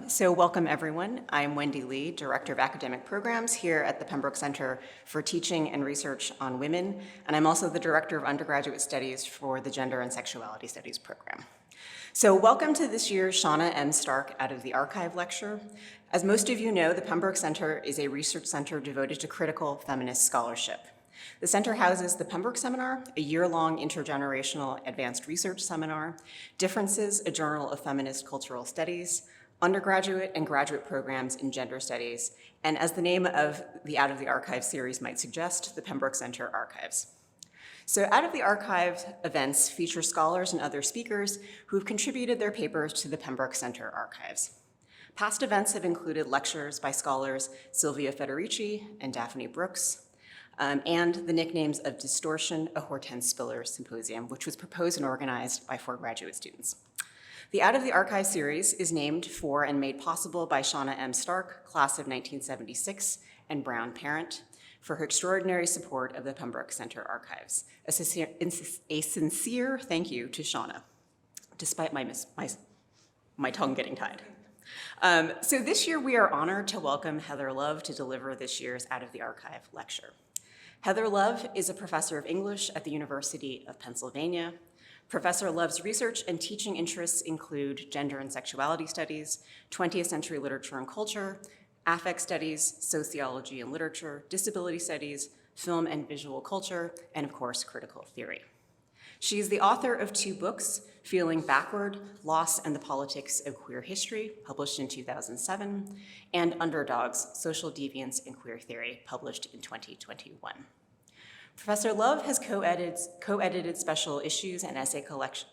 So welcome everyone. I'm Wendy Lee, Director of Academic Programs here at the Pembroke Center for Teaching and Research on Women, and I'm also the Director of Undergraduate Studies for the Gender and Sexuality Studies program. So welcome to this year's Shauna M. Stark Out of the Archive lecture. As most of you know, the Pembroke Center is a research center devoted to critical feminist scholarship. The center houses the Pembroke Seminar, a year-long intergenerational advanced research seminar, Differences, a Journal of Feminist Cultural Studies, undergraduate and graduate programs in gender studies, and as the name of the Out of the Archive series might suggest, the Pembroke Center Archives. So Out of the Archive events feature scholars and other speakers who have contributed their papers to the Pembroke Center Archives. Past events have included lectures by scholars Sylvia Federici and Daphne Brooks, and the nicknames of Distortion, a Hortense Spiller Symposium, which was proposed and organized by 4 graduate students. The Out of the Archive series is named for and made possible by Shauna M. Stark, class of 1976, and Brown Parent, for her extraordinary support of the Pembroke Center Archives. A sincere thank you to Shauna, despite my tongue getting tied. So this year we are honored to welcome Heather Love to deliver this year's Out of the Archive lecture. Heather Love is a professor of English at the University of Pennsylvania. Professor Love's research and teaching interests include gender and sexuality studies, 20th century literature and culture, affect studies, sociology and literature, disability studies, film and visual culture, and of course, critical theory. She is the author of 2 books, Feeling Backward, Loss and the Politics of Queer History, published in 2007, and Underdogs, Social Deviance and Queer Theory, published in 2021. Professor Love has co-edited special issues and an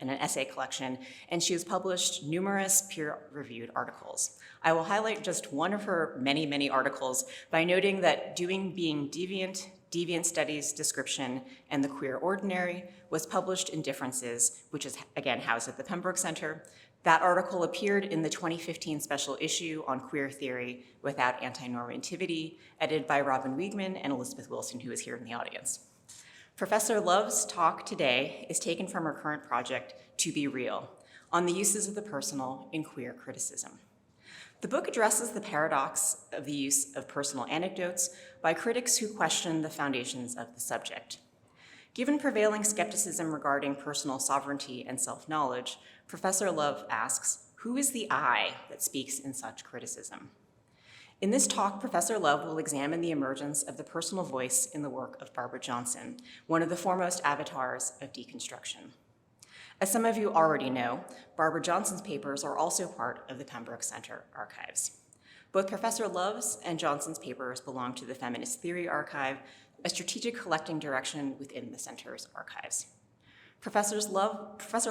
essay collection, and she has published numerous peer-reviewed articles. I will highlight just one of her many, many articles by noting that Doing Being Deviant, Deviant Studies Description, and the Queer Ordinary was published in Differences, which is again housed at the Pembroke Center. That article appeared in the 2015 special issue on queer theory without anti-normativity, edited by Robin Wiegman and Elizabeth Wilson, who is here in the audience. Professor Love's talk today is taken from her current project, To Be Real, on the uses of the personal in queer criticism. The book addresses the paradox of the use of personal anecdotes by critics who question the foundations of the subject. Given prevailing skepticism regarding personal sovereignty and self-knowledge, Professor Love asks, who is the I that speaks in such criticism? In this talk, Professor Love will examine the emergence of the personal voice in the work of Barbara Johnson, one of the foremost avatars of deconstruction. As some of you already know, Barbara Johnson's papers are also part of the Pembroke Center Archives. Both Professor Love's and Johnson's papers belong to the Feminist Theory Archive, a strategic collecting direction within the center's archives. Professor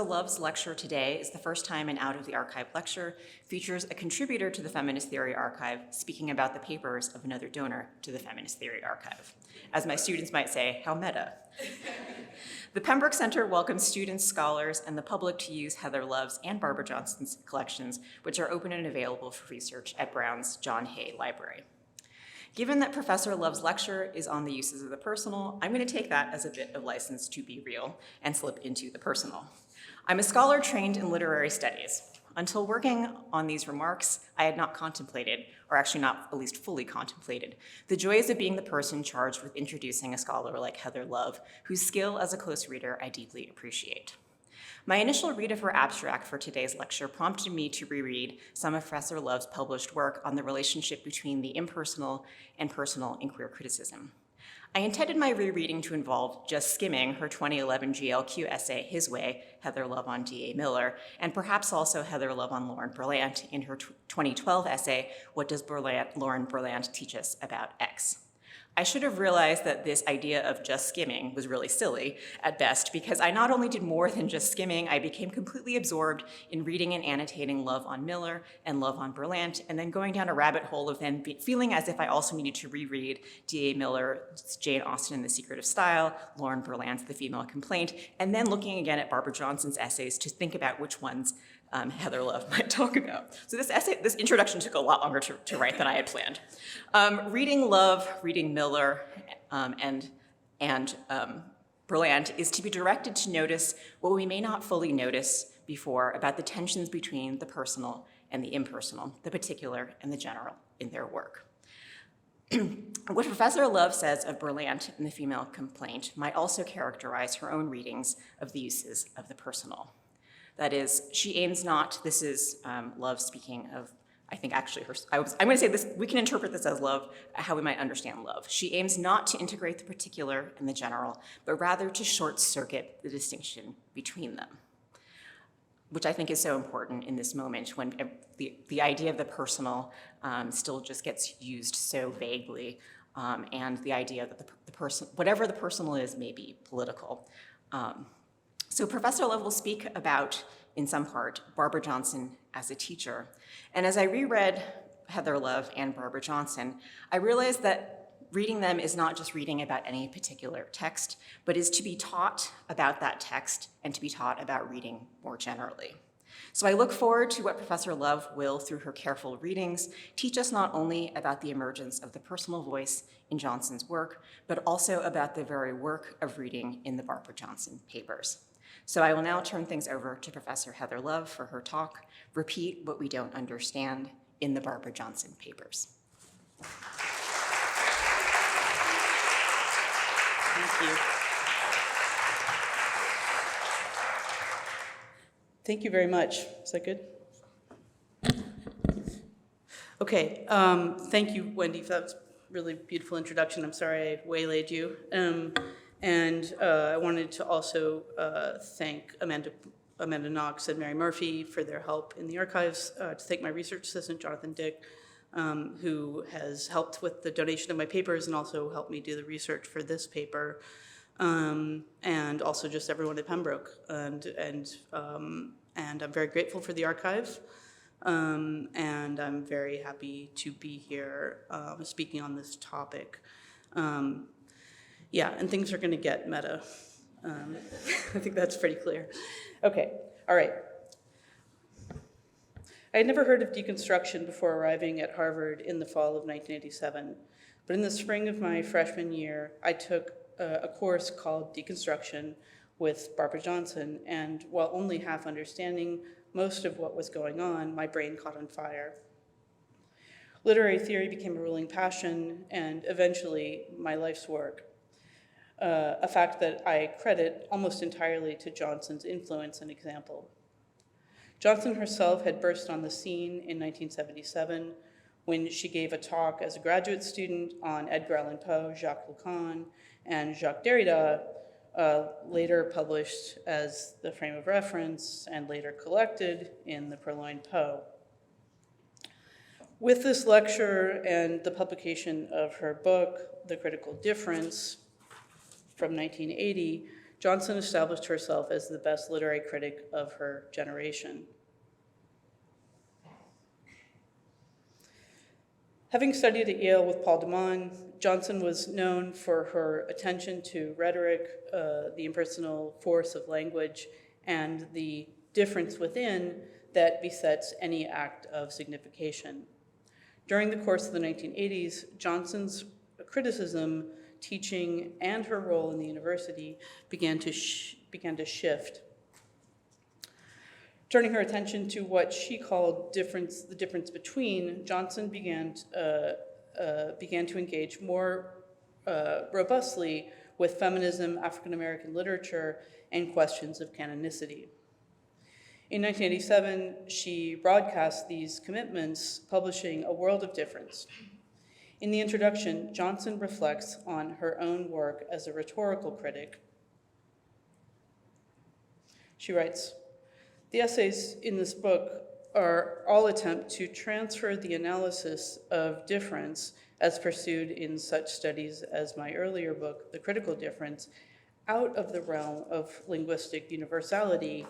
Love's lecture today is the first time an Out of the Archive lecture features a contributor to the Feminist Theory Archive speaking about the papers of another donor to the Feminist Theory Archive. As my students might say, how meta. The Pembroke Center welcomes students, scholars, and the public to use Heather Love's and Barbara Johnson's collections, which are open and available for research at Brown's John Hay Library. Given that Professor Love's lecture is on the uses of the personal, I'm going to take that as a bit of license to be real and slip into the personal. I'm a scholar trained in literary studies. Until working on these remarks, I had not contemplated, or actually not at least fully contemplated, the joys of being the person charged with introducing a scholar like Heather Love, whose skill as a close reader I deeply appreciate. My initial read of her abstract for today's lecture prompted me to reread some of Professor Love's published work on the relationship between the impersonal and personal in queer criticism. I intended my rereading to involve just skimming her 2011 GLQ essay, His Way, Heather Love on D.A. Miller, and perhaps also Heather Love on Lauren Berlant in her 2012 essay, What Does Lauren Berlant Teach Us About X? I should have realized that this idea of just skimming was really silly at best, because I not only did more than just skimming, I became completely absorbed in reading and annotating Love on Miller and Love on Berlant, and then going down a rabbit hole of then feeling as if I also needed to reread D.A. Miller's Jane Austen and the Secret of Style, Lauren Berlant's The Female Complaint, and then looking again at Barbara Johnson's essays to think about which ones Heather Love might talk about. So this introduction took a lot longer to write than I had planned. Reading Love, reading Miller, and Berlant is to be directed to notice what we may not fully notice before about the tensions between the personal and the impersonal, the particular and the general in their work. What Professor Love says of Berlant in The Female Complaint might also characterize her own readings of the uses of the personal. That is, she aims not, this is Love speaking of, I think actually I'm going to say this, we can interpret this as Love, how we might understand Love. She aims not to integrate the particular and the general, but rather to short circuit the distinction between them, which I think is so important in this moment when the idea of the personal still just gets used so vaguely, and the idea that the person, whatever the personal is, may be political. So Professor Love will speak about, in some part, Barbara Johnson as a teacher. And as I reread Heather Love and Barbara Johnson, I realized that reading them is not just reading about any particular text, but is to be taught about that text and to be taught about reading more generally. So I look forward to what Professor Love will, through her careful readings, teach us not only about the emergence of the personal voice in Johnson's work, but also about the very work of reading in the Barbara Johnson papers. So I will now turn things over to Professor Heather Love for her talk, Repeat What We Don't Understand in the Barbara Johnson Papers. Thank you. Thank you very much. Is that good? Okay, thank you, Wendy, for that really beautiful introduction. I'm sorry I waylaid you. I wanted to also thank Amanda Knox and Mary Murphy for their help in the archives, to thank my research assistant, Jonathan Dick, who has helped with the donation of my papers and also helped me do the research for this paper, and also just everyone at Pembroke. And I'm very grateful for the archive, and I'm very happy to be here speaking on this topic. Yeah, and things are going to get meta. I think that's pretty clear. Okay, all right. I had never heard of deconstruction before arriving at Harvard in the fall of 1987, but in the spring of my freshman year, I took a course called Deconstruction with Barbara Johnson, and while only half understanding most of what was going on, my brain caught on fire. Literary theory became a ruling passion, and eventually my life's work. A fact that I credit almost entirely to Johnson's influence and example. Johnson herself had burst on the scene in 1977 when she gave a talk as a graduate student on Edgar Allan Poe, Jacques Lacan, and Jacques Derrida, later published as the frame of reference and later collected in the Purloined Poe. With this lecture and the publication of her book, The Critical Difference, from 1980, Johnson established herself as the best literary critic of her generation. Having studied at Yale with Paul de Man, Johnson was known for her attention to rhetoric, the impersonal force of language, and the difference within that besets any act of signification. During the course of the 1980s, Johnson's criticism, teaching, and her role in the university began to shift. Turning her attention to what she called the difference between, Johnson began to engage more robustly with feminism, African American literature, and questions of canonicity. In 1987, she broadcast these commitments, publishing A World of Difference. In the introduction, Johnson reflects on her own work as a rhetorical critic. She writes, "The essays in this book are all attempt to transfer the analysis of difference as pursued in such studies as my earlier book, The Critical Difference, out of the realm of linguistic universality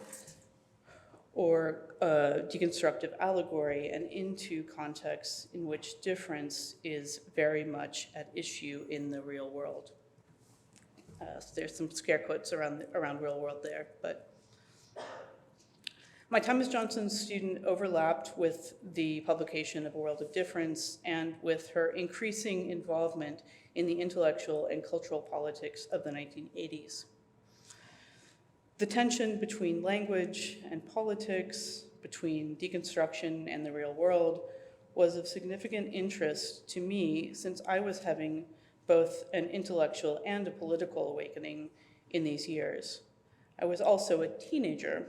or deconstructive allegory and into contexts in which difference is very much at issue in the real world." So there's some scare quotes around real world there, but my time as Johnson's student overlapped with the publication of A World of Difference and with her increasing involvement in the intellectual and cultural politics of the 1980s. The tension between language and politics, between deconstruction and the real world was of significant interest to me since I was having both an intellectual and a political awakening in these years. I was also a teenager,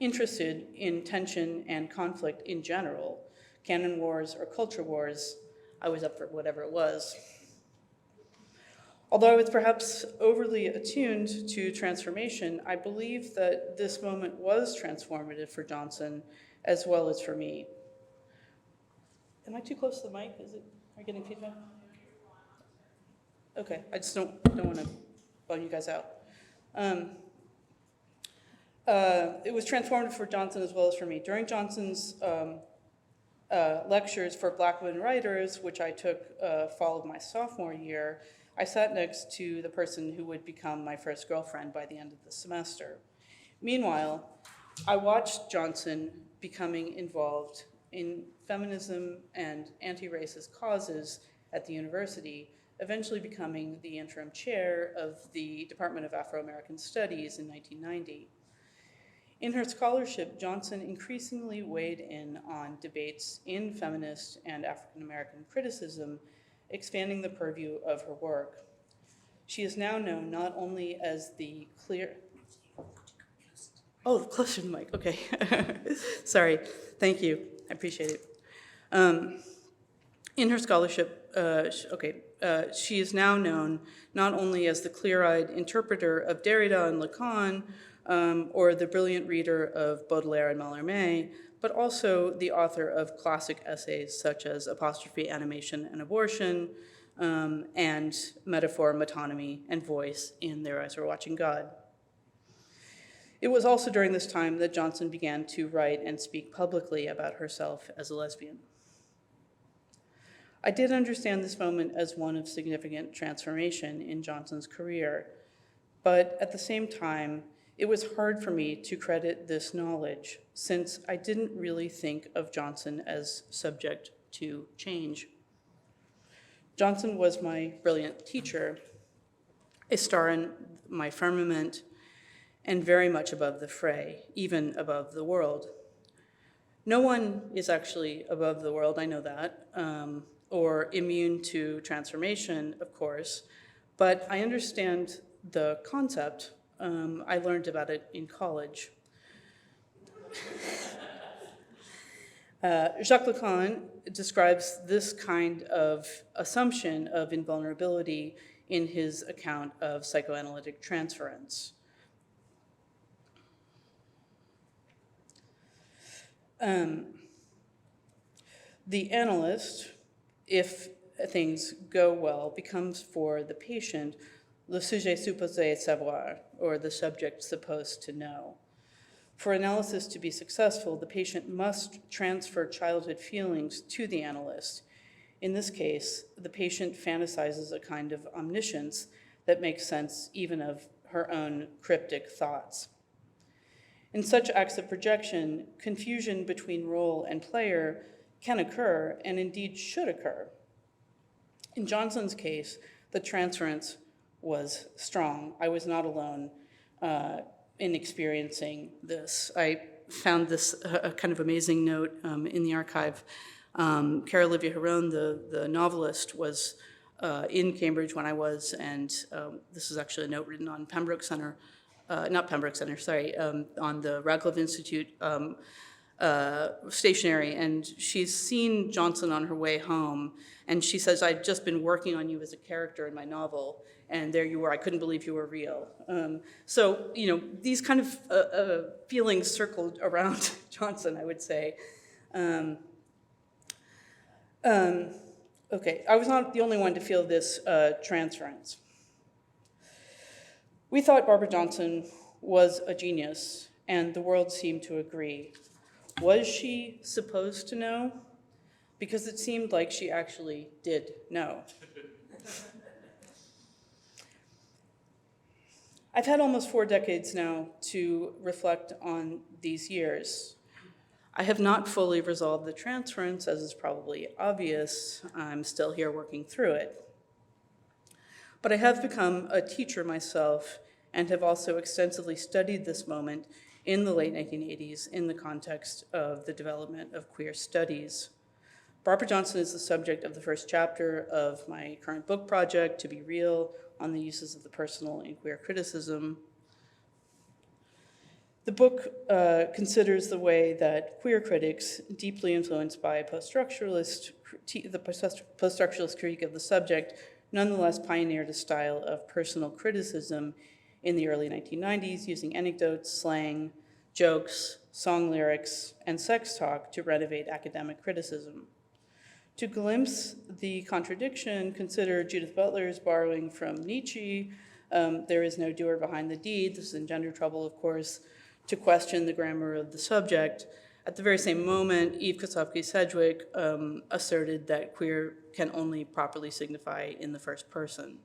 interested in tension and conflict in general, canon wars or culture wars. I was up for whatever it was. Although I was perhaps overly attuned to transformation, I believe that this moment was transformative for Johnson as well as for me. Am I too close to the mic? Are you getting feedback? Okay, I just don't want to bum you guys out. It was transformative for Johnson as well as for me. During Johnson's lectures for Black women writers, which I took fall of my sophomore year, I sat next to the person who would become my first girlfriend by the end of the semester. Meanwhile, I watched Johnson becoming involved in feminism and anti-racist causes at the university, eventually becoming the interim chair of the Department of Afro-American Studies in 1990. In her scholarship, Johnson increasingly weighed in on debates in feminist and African-American criticism, expanding the purview of her work. She is now known not only as the clear... Oh, closer to the mic, okay. Sorry, thank you, I appreciate it. In her scholarship, she is now known not only as the clear-eyed interpreter of Derrida and Lacan, or the brilliant reader of Baudelaire and Mallarmé, but also the author of classic essays such as Apostrophe, Animation, and Abortion, and Metaphor, Metonymy, and Voice in Their Eyes Are Watching God. It was also during this time that Johnson began to write and speak publicly about herself as a lesbian. I did understand this moment as one of significant transformation in Johnson's career, but at the same time, it was hard for me to credit this knowledge since I didn't really think of Johnson as subject to change. Johnson was my brilliant teacher, a star in my firmament, and very much above the fray, even above the world. No one is actually above the world, I know that, or immune to transformation, of course, but I understand the concept. I learned about it in college. Jacques Lacan describes this kind of assumption of invulnerability in his account of psychoanalytic transference. The analyst, if things go well, becomes for the patient le sujet supposé savoir, or the subject supposed to know. For analysis to be successful, the patient must transfer childhood feelings to the analyst. In this case, the patient fantasizes a kind of omniscience that makes sense even of her own cryptic thoughts. In such acts of projection, confusion between role and player can occur, and indeed should occur. In Johnson's case, the transference was strong. I was not alone in experiencing this. I found this a kind of amazing note in the archive. Cara Olivia Heron, the novelist, was in Cambridge when I was, and this is actually a note written on Pembroke Center, not Pembroke Center, sorry, on the Radcliffe Institute stationery, and she's seen Johnson on her way home, and she says, "I'd just been working on you as a character in my novel, and there you were, I couldn't believe you were real." So, you know, these kind of feelings circled around Johnson, I would say. Okay, I was not the only one to feel this transference. We thought Barbara Johnson was a genius, and the world seemed to agree. Was she supposed to know? Because it seemed like she actually did know. I've had almost 4 decades now to reflect on these years. I have not fully resolved the transference, as is probably obvious. I'm still here working through it. But I have become a teacher myself and have also extensively studied this moment in the late 1980s in the context of the development of queer studies. Barbara Johnson is the subject of the first chapter of my current book project, To Be Real, on the uses of the personal in queer criticism. The book considers the way that queer critics, deeply influenced by the post-structuralist critique of the subject, nonetheless pioneered a style of personal criticism in the early 1990s, using anecdotes, slang, jokes, song lyrics, and sex talk to renovate academic criticism. To glimpse the contradiction, consider Judith Butler's borrowing from Nietzsche, there is no doer behind the deed. This is in Gender Trouble, of course, to question the grammar of the subject. At the very same moment, Eve Kosofsky-Sedgwick asserted that queer can only properly signify in the first person.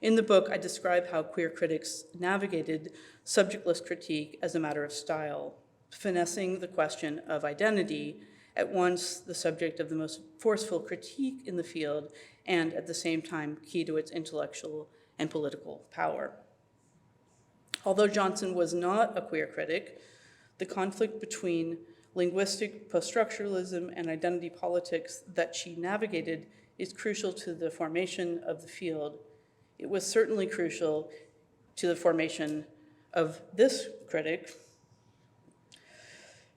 In the book, I describe how queer critics navigated subjectless critique as a matter of style, finessing the question of identity, at once the subject of the most forceful critique in the field and at the same time key to its intellectual and political power. Although Johnson was not a queer critic, the conflict between linguistic post-structuralism and identity politics that she navigated is crucial to the formation of the field. It was certainly crucial to the formation of this critic,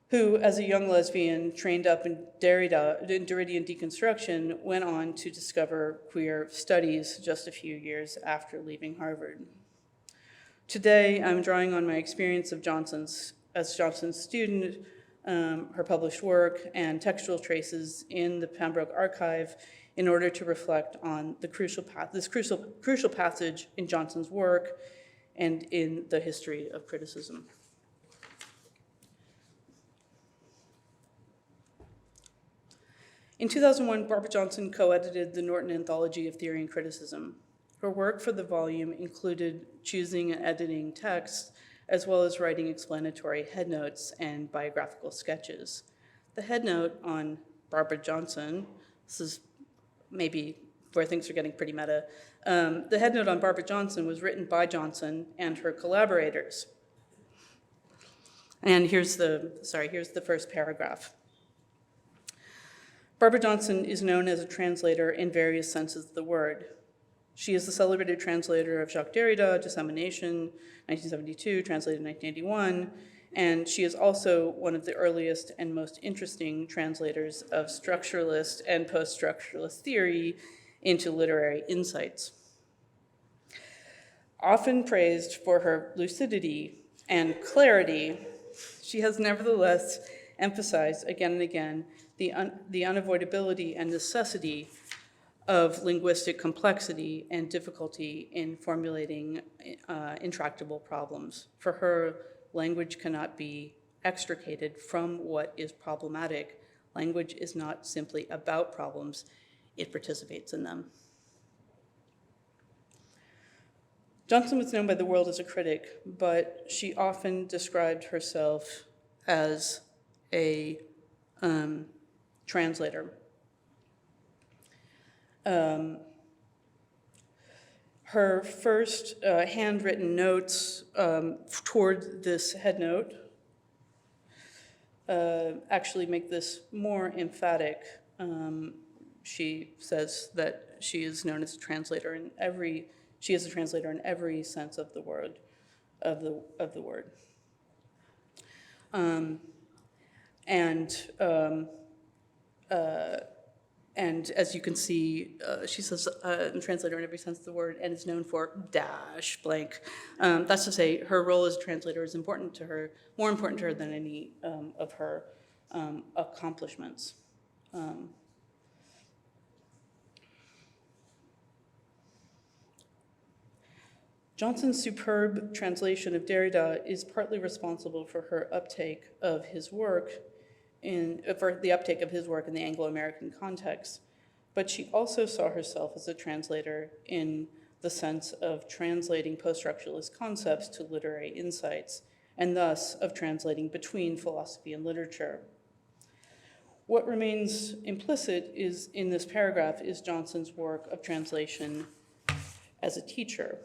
who, as a young lesbian trained up in Derridian deconstruction, went on to discover queer studies just a few years after leaving Harvard. Today, I'm drawing on my experience of Johnson's student, her published work, and textual traces in the Pembroke Archive in order to reflect on the crucial passage in Johnson's work and in the history of criticism. In 2001, Barbara Johnson co-edited the Norton Anthology of Theory and Criticism. Her work for the volume included choosing and editing texts, as well as writing explanatory headnotes and biographical sketches. The headnote on Barbara Johnson, this is maybe where things are getting pretty meta, the headnote on Barbara Johnson was written by Johnson and her collaborators. And here's the first paragraph. Barbara Johnson is known as a translator in various senses of the word. She is the celebrated translator of Jacques Derrida, Dissemination, 1972, translated in 1981, and she is also one of the earliest and most interesting translators of structuralist and post-structuralist theory into literary insights. Often praised for her lucidity and clarity, she has nevertheless emphasized again and again the unavoidability and necessity of linguistic complexity and difficulty in formulating intractable problems. For her, language cannot be extricated from what is problematic. Language is not simply about problems, it participates in them. Johnson was known by the world as a critic, but she often described herself as a translator. Her first handwritten notes toward this headnote actually make this more emphatic. She says that she is known as a translator in every sense of the word, And as you can see, she says translator in every sense of the word and is known for dash blank. That's to say, her role as a translator is important to her, more important to her than any of her accomplishments. Johnson's superb translation of Derrida is partly responsible for her uptake of his work in the Anglo-American context, but she also saw herself as a translator in the sense of translating post-structuralist concepts to literary insights, and thus of translating between philosophy and literature. What remains implicit in this paragraph is Johnson's work of translation as a teacher.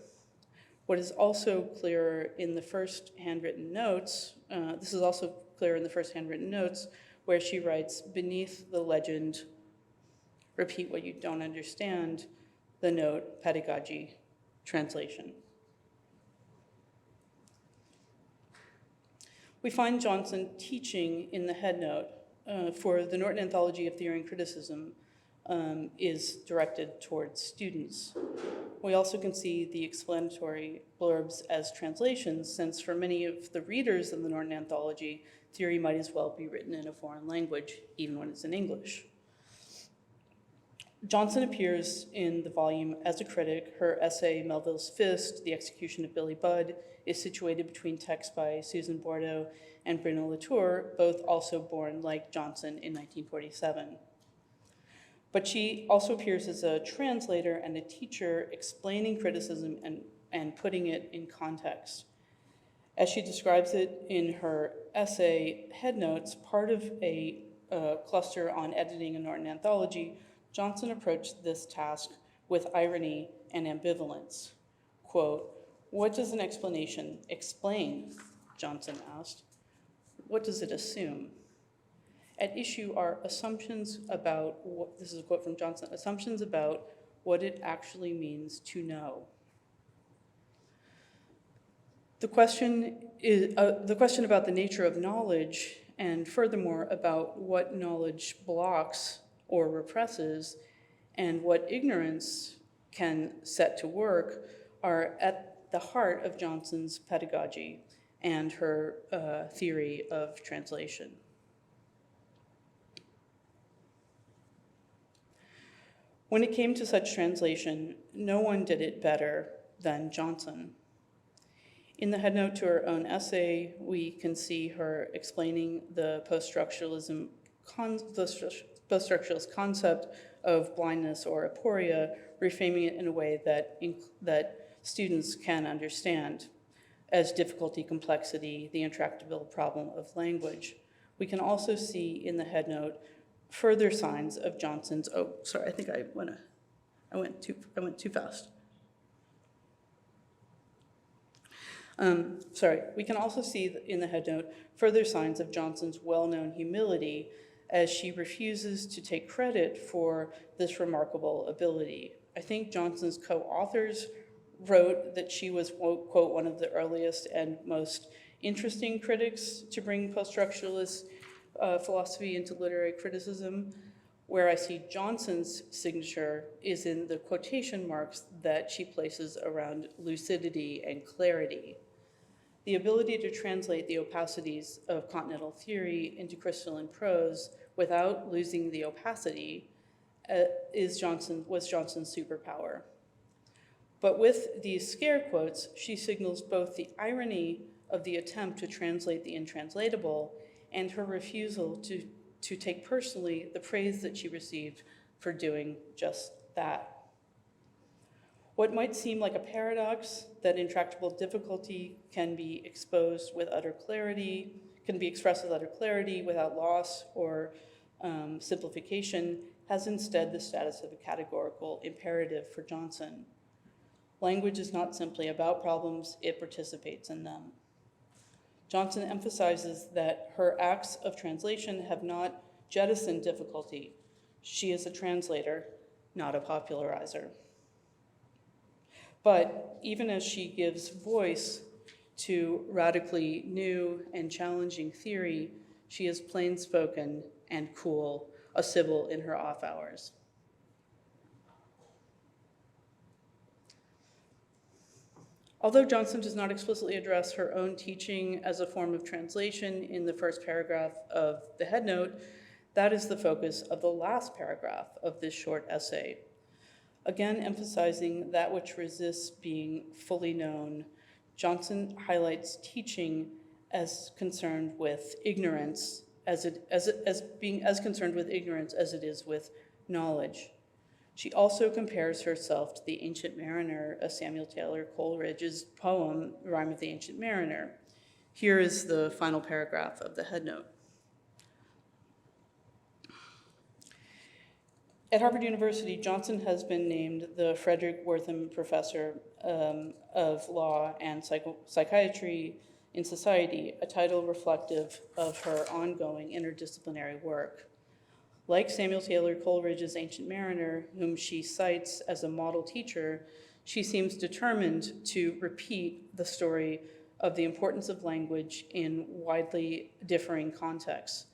What is also clearer in the first handwritten notes, this is also clear in the first handwritten notes, where she writes, beneath the legend, repeat what you don't understand, the note, pedagogy, translation. We find Johnson teaching in the headnote for the Norton Anthology of Theory and Criticism is directed towards students. We also can see the explanatory blurbs as translations, since for many of the readers of the Norton Anthology, theory might as well be written in a foreign language, even when it's in English. Johnson appears in the volume as a critic. Her essay, Melville's Fist, The Execution of Billy Budd, is situated between texts by Susan Bordeaux and Bruno Latour, both also born, like Johnson, in 1947. But she also appears as a translator and a teacher, explaining criticism and putting it in context. As she describes it in her essay, Headnotes, part of a cluster on editing a Norton Anthology, Johnson approached this task with irony and ambivalence. Quote, "What does an explanation explain?" Johnson asked. "What does it assume? At issue are assumptions about what," this is a quote from Johnson, "assumptions about what it actually means to know." The question about the nature of knowledge, and furthermore about what knowledge blocks or represses, and what ignorance can set to work, are at the heart of Johnson's pedagogy and her theory of translation. When it came to such translation, no one did it better than Johnson. In the headnote to her own essay, we can see her explaining the post-structuralist concept of blindness or aporia, reframing it in a way that students can understand as difficulty, complexity, the intractable problem of language. We can also see in the headnote further signs of Johnson's, oh, sorry, I think I went too fast. We can also see in the headnote further signs of Johnson's well-known humility as she refuses to take credit for this remarkable ability. I think Johnson's co-authors wrote that she was, quote, "one of the earliest and most interesting critics to bring post-structuralist philosophy into literary criticism." Where I see Johnson's signature is in the quotation marks that she places around lucidity and clarity. The ability to translate the opacities of continental theory into crystalline prose without losing the opacity was Johnson's superpower. But with these scare quotes, she signals both the irony of the attempt to translate the intranslatable and her refusal to take personally the praise that she received for doing just that. What might seem like a paradox, that intractable difficulty can be expressed with utter clarity without loss or simplification, has instead the status of a categorical imperative for Johnson. Language is not simply about problems, it participates in them. Johnson emphasizes that her acts of translation have not jettisoned difficulty. She is a translator, not a popularizer. But even as she gives voice to radically new and challenging theory, she is plain-spoken and cool, a Sybil in her off hours. Although Johnson does not explicitly address her own teaching as a form of translation in the first paragraph of the headnote, that is the focus of the last paragraph of this short essay. Again, emphasizing that which resists being fully known, Johnson highlights teaching as concerned with ignorance, as being as concerned with ignorance as it is with knowledge. She also compares herself to the Ancient Mariner, a Samuel Taylor Coleridge's poem, Rime of the Ancient Mariner. Here is the final paragraph of the headnote. At Harvard University, Johnson has been named the Frederick Wortham Professor of Law and Psychiatry in Society, a title reflective of her ongoing interdisciplinary work. Like Samuel Taylor Coleridge's Ancient Mariner, whom she cites as a model teacher, she seems determined to repeat the story of the importance of language in widely differing contexts.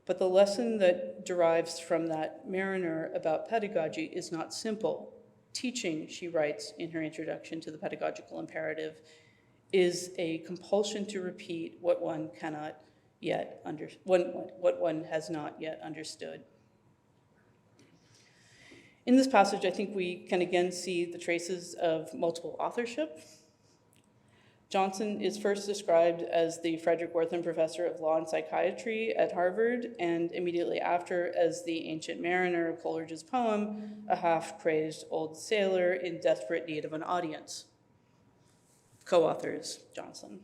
But the lesson that derives from that Mariner about pedagogy is not simple. Teaching, she writes in her introduction to the pedagogical imperative, is a compulsion to repeat what one has not yet understood. In this passage, I think we can again see the traces of multiple authorship. Johnson is first described as the Frederick Wortham Professor of Law and Psychiatry at Harvard, and immediately after as the Ancient Mariner of Coleridge's poem, a half-crazed old sailor in desperate need of an audience. Co-authors, Johnson.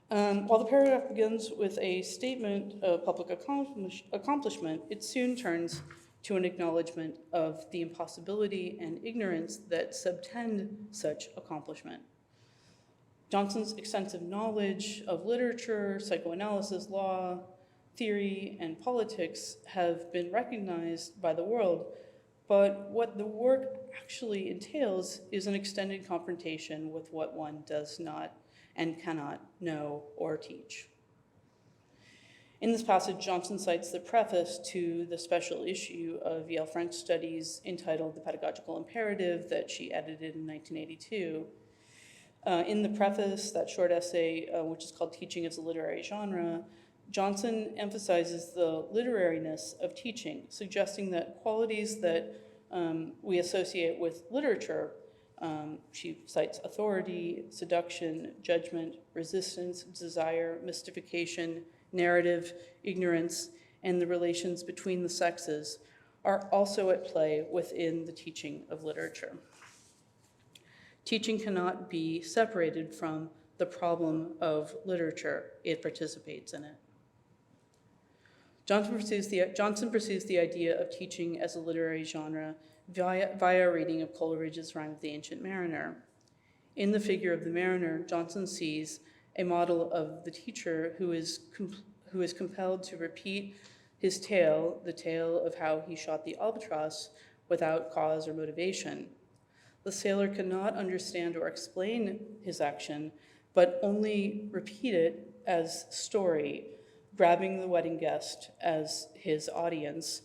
While the paragraph begins with a statement of public accomplishment, it soon turns to an acknowledgement of the impossibility and ignorance that subtend such accomplishment. Johnson's extensive knowledge of literature, psychoanalysis, law, theory, and politics have been recognized by the world, but what the work actually entails is an extended confrontation with what one does not and cannot know or teach. In this passage, Johnson cites the preface to the special issue of Yale French Studies entitled The Pedagogical Imperative that she edited in 1982. In the preface, that short essay, which is called Teaching as a Literary Genre, Johnson emphasizes the literariness of teaching, suggesting that qualities that we associate with literature, she cites authority, seduction, judgment, resistance, desire, mystification, narrative, ignorance, and the relations between the sexes, are also at play within the teaching of literature. Teaching cannot be separated from the problem of literature. It participates in it. Johnson pursues the idea of teaching as a literary genre via a reading of Coleridge's Rime of the Ancient Mariner. In the figure of the mariner, Johnson sees a model of the teacher who is compelled to repeat his tale, the tale of how he shot the albatross, without cause or motivation. The sailor cannot understand or explain his action, but only repeat it as story, grabbing the wedding guest as his audience.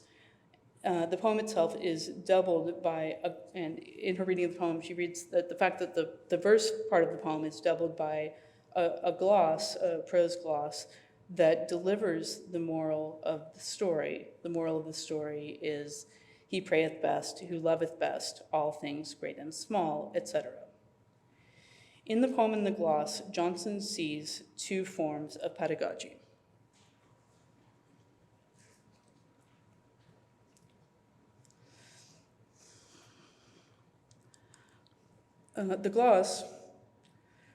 The poem itself is doubled by, and in her reading of the poem, she reads that the fact that the verse part of the poem is doubled by a gloss, a prose gloss, that delivers the moral of the story. The moral of the story is, he prayeth best, who loveth best, all things great and small, etc. In the poem and the gloss, Johnson sees two forms of pedagogy. The gloss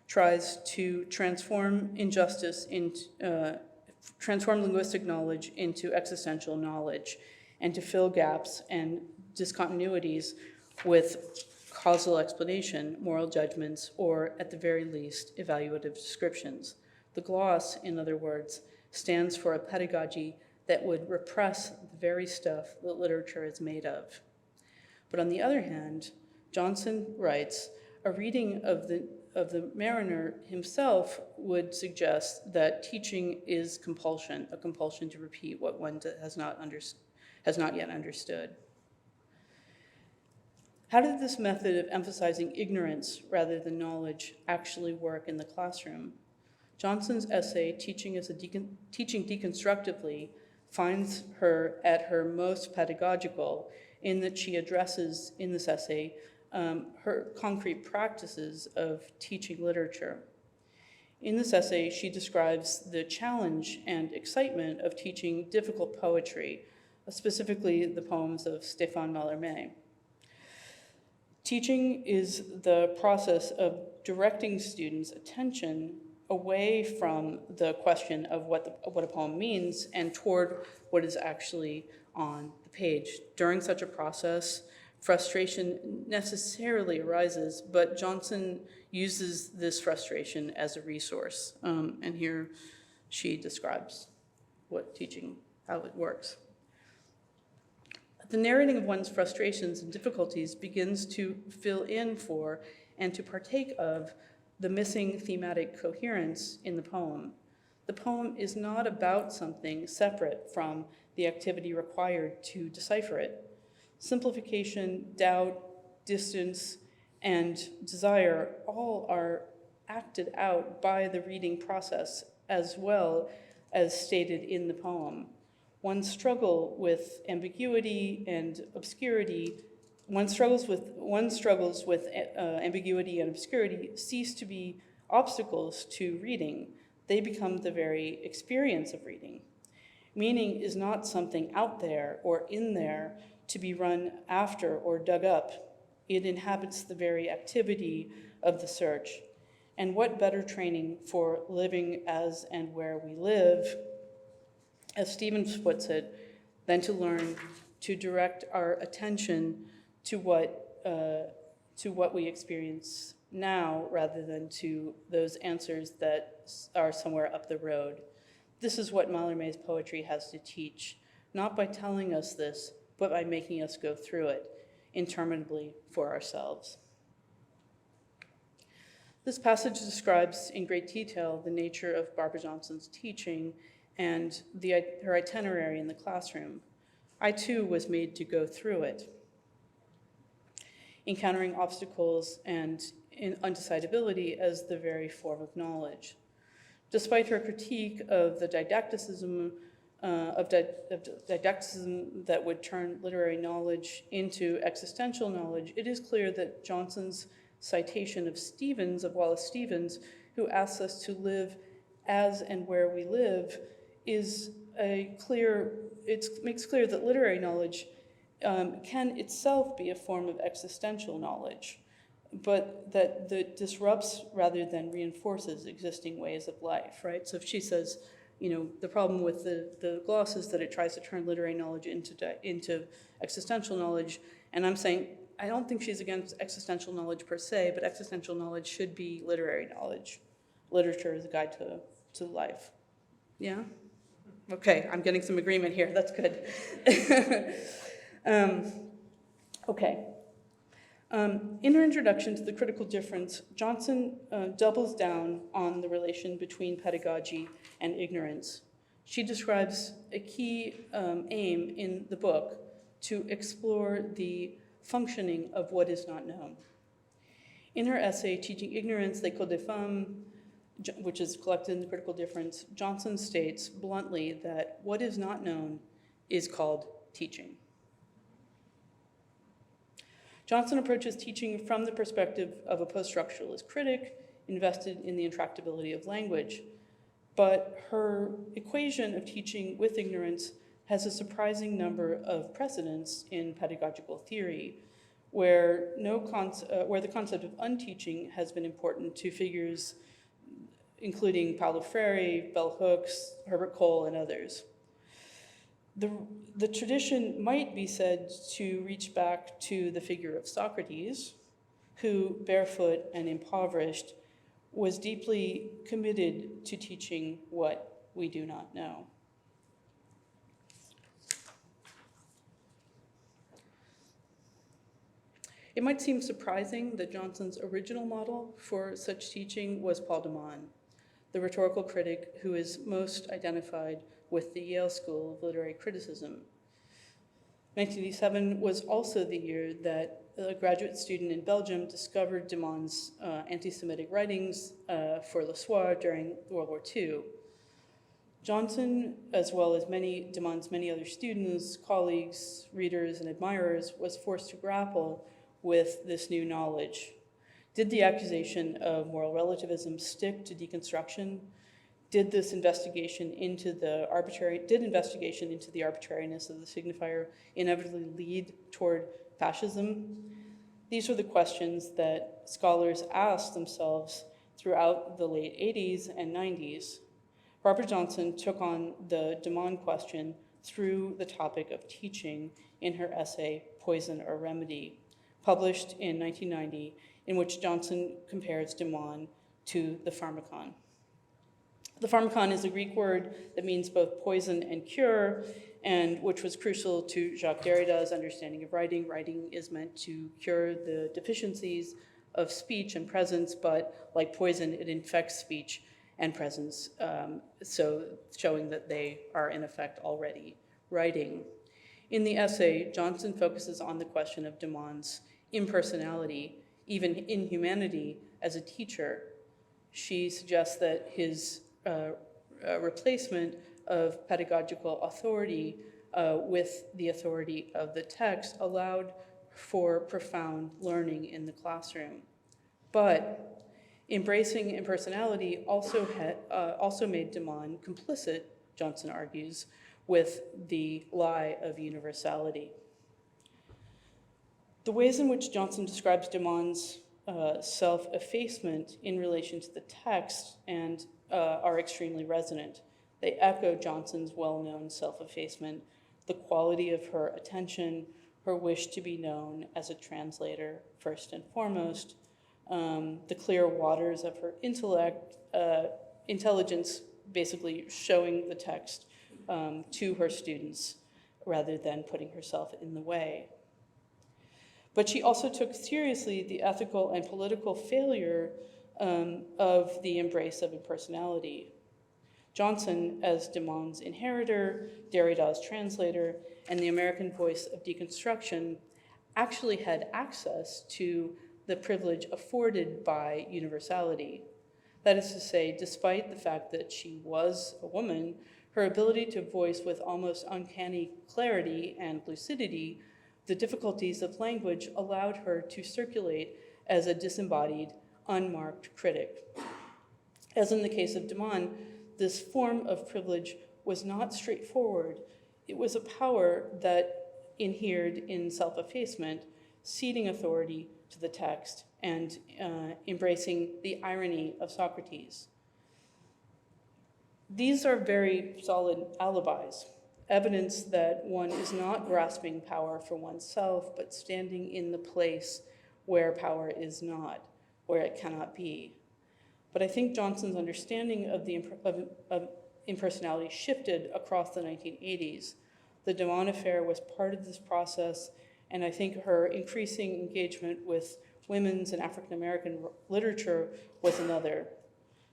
tries to transform injustice into, transform linguistic knowledge into existential knowledge, and to fill gaps and discontinuities with causal explanation, moral judgments, or at the very least, evaluative descriptions. The gloss, in other words, stands for a pedagogy that would repress the very stuff that literature is made of. But on the other hand, Johnson writes, a reading of the mariner himself would suggest that teaching is compulsion, a compulsion to repeat what one has not yet understood. How did this method of emphasizing ignorance rather than knowledge actually work in the classroom? Johnson's essay, Teaching Deconstructively, finds her at her most pedagogical in that she addresses in this essay her concrete practices of teaching literature. In this essay, she describes the challenge and excitement of teaching difficult poetry, specifically the poems of Stéphane Mallarmé. Teaching is the process of directing students' attention away from the question of what a poem means and toward what is actually on the page. During such a process, frustration necessarily arises, but Johnson uses this frustration as a resource. And here she describes how it works. The narrating of one's frustrations and difficulties begins to fill in for and to partake of the missing thematic coherence in the poem. The poem is not about something separate from the activity required to decipher it. Simplification, doubt, distance, and desire all are acted out by the reading process as well as stated in the poem. One struggles with ambiguity and obscurity. One struggles with ambiguity and obscurity cease to be obstacles to reading. They become the very experience of reading. Meaning is not something out there or in there to be run after or dug up. It inhabits the very activity of the search. And what better training for living as and where we live, as Stevens puts it, than to learn to direct our attention to what we experience now rather than to those answers that are somewhere up the road. This is what Mallarmé's poetry has to teach, not by telling us this, but by making us go through it interminably for ourselves. This passage describes in great detail the nature of Barbara Johnson's teaching and her itinerary in the classroom. I too was made to go through it, encountering obstacles and undecidability as the very form of knowledge. Despite her critique of the didacticism that would turn literary knowledge into existential knowledge, it is clear that Johnson's citation of Wallace Stevens, who asks us to live as and where we live, makes clear that literary knowledge can itself be a form of existential knowledge, but that disrupts rather than reinforces existing ways of life, right? So if she says, the problem with the gloss is that it tries to turn literary knowledge into existential knowledge, and I'm saying, I don't think she's against existential knowledge per se, but existential knowledge should be literary knowledge. Literature is a guide to life. Yeah? Okay, I'm getting some agreement here. That's good. Okay. In her introduction to the critical difference, Johnson doubles down on the relation between pedagogy and ignorance. She describes a key aim in the book to explore the functioning of what is not known. In her essay, Teaching Ignorance, L'École des Femmes, which is collected in The Critical Difference, Johnson states bluntly that what is not known is called teaching. Johnson approaches teaching from the perspective of a post-structuralist critic invested in the intractability of language, but her equation of teaching with ignorance has a surprising number of precedents in pedagogical theory, where the concept of unteaching has been important to figures including Paulo Freire, bell hooks, Herbert Cole, and others. The tradition might be said to reach back to the figure of Socrates, who, barefoot and impoverished, was deeply committed to teaching what we do not know. It might seem surprising that Johnson's original model for such teaching was Paul de Man, the rhetorical critic who is most identified with the Yale School of Literary Criticism. 1987 was also the year that a graduate student in Belgium discovered de Man's anti-Semitic writings for Le Soir during World War II. Johnson, as well as de Man's many other students, colleagues, readers, and admirers, was forced to grapple with this new knowledge. Did the accusation of moral relativism stick to deconstruction? Did investigation into the arbitrariness of the signifier inevitably lead toward fascism? These are the questions that scholars ask themselves throughout the late 80s and 90s, Barbara Johnson took on the de Man question through the topic of teaching in her essay, Poison or Remedy, published in 1990, in which Johnson compares de Man to the pharmakon. The pharmakon is a Greek word that means both poison and cure, and which was crucial to Jacques Derrida's understanding of writing. Writing is meant to cure the deficiencies of speech and presence, but like poison, it infects speech and presence, so showing that they are in effect already writing. In the essay, Johnson focuses on the question of de Man's impersonality, even inhumanity, as a teacher. She suggests that his replacement of pedagogical authority with the authority of the text allowed for profound learning in the classroom. But embracing impersonality also made de Man complicit, Johnson argues, with the lie of universality. The ways in which Johnson describes de Man's self-effacement in relation to the text and are extremely resonant. They echo Johnson's well-known self-effacement, the quality of her attention, her wish to be known as a translator first and foremost, the clear waters of her intelligence, basically showing the text to her students rather than putting herself in the way. But she also took seriously the ethical and political failure of the embrace of impersonality. Johnson, as de Man's inheritor, Derrida's translator, and the American voice of deconstruction, actually had access to the privilege afforded by universality. That is to say, despite the fact that she was a woman, her ability to voice with almost uncanny clarity and lucidity the difficulties of language allowed her to circulate as a disembodied, unmarked critic. As in the case of de Man, this form of privilege was not straightforward. It was a power that inhered in self-effacement, ceding authority to the text and embracing the irony of Socrates. These are very solid alibis, evidence that one is not grasping power for oneself, but standing in the place where power is not, where it cannot be. But I think Johnson's understanding of impersonality shifted across the 1980s. The de Man affair was part of this process, and I think her increasing engagement with women's and African American literature was another.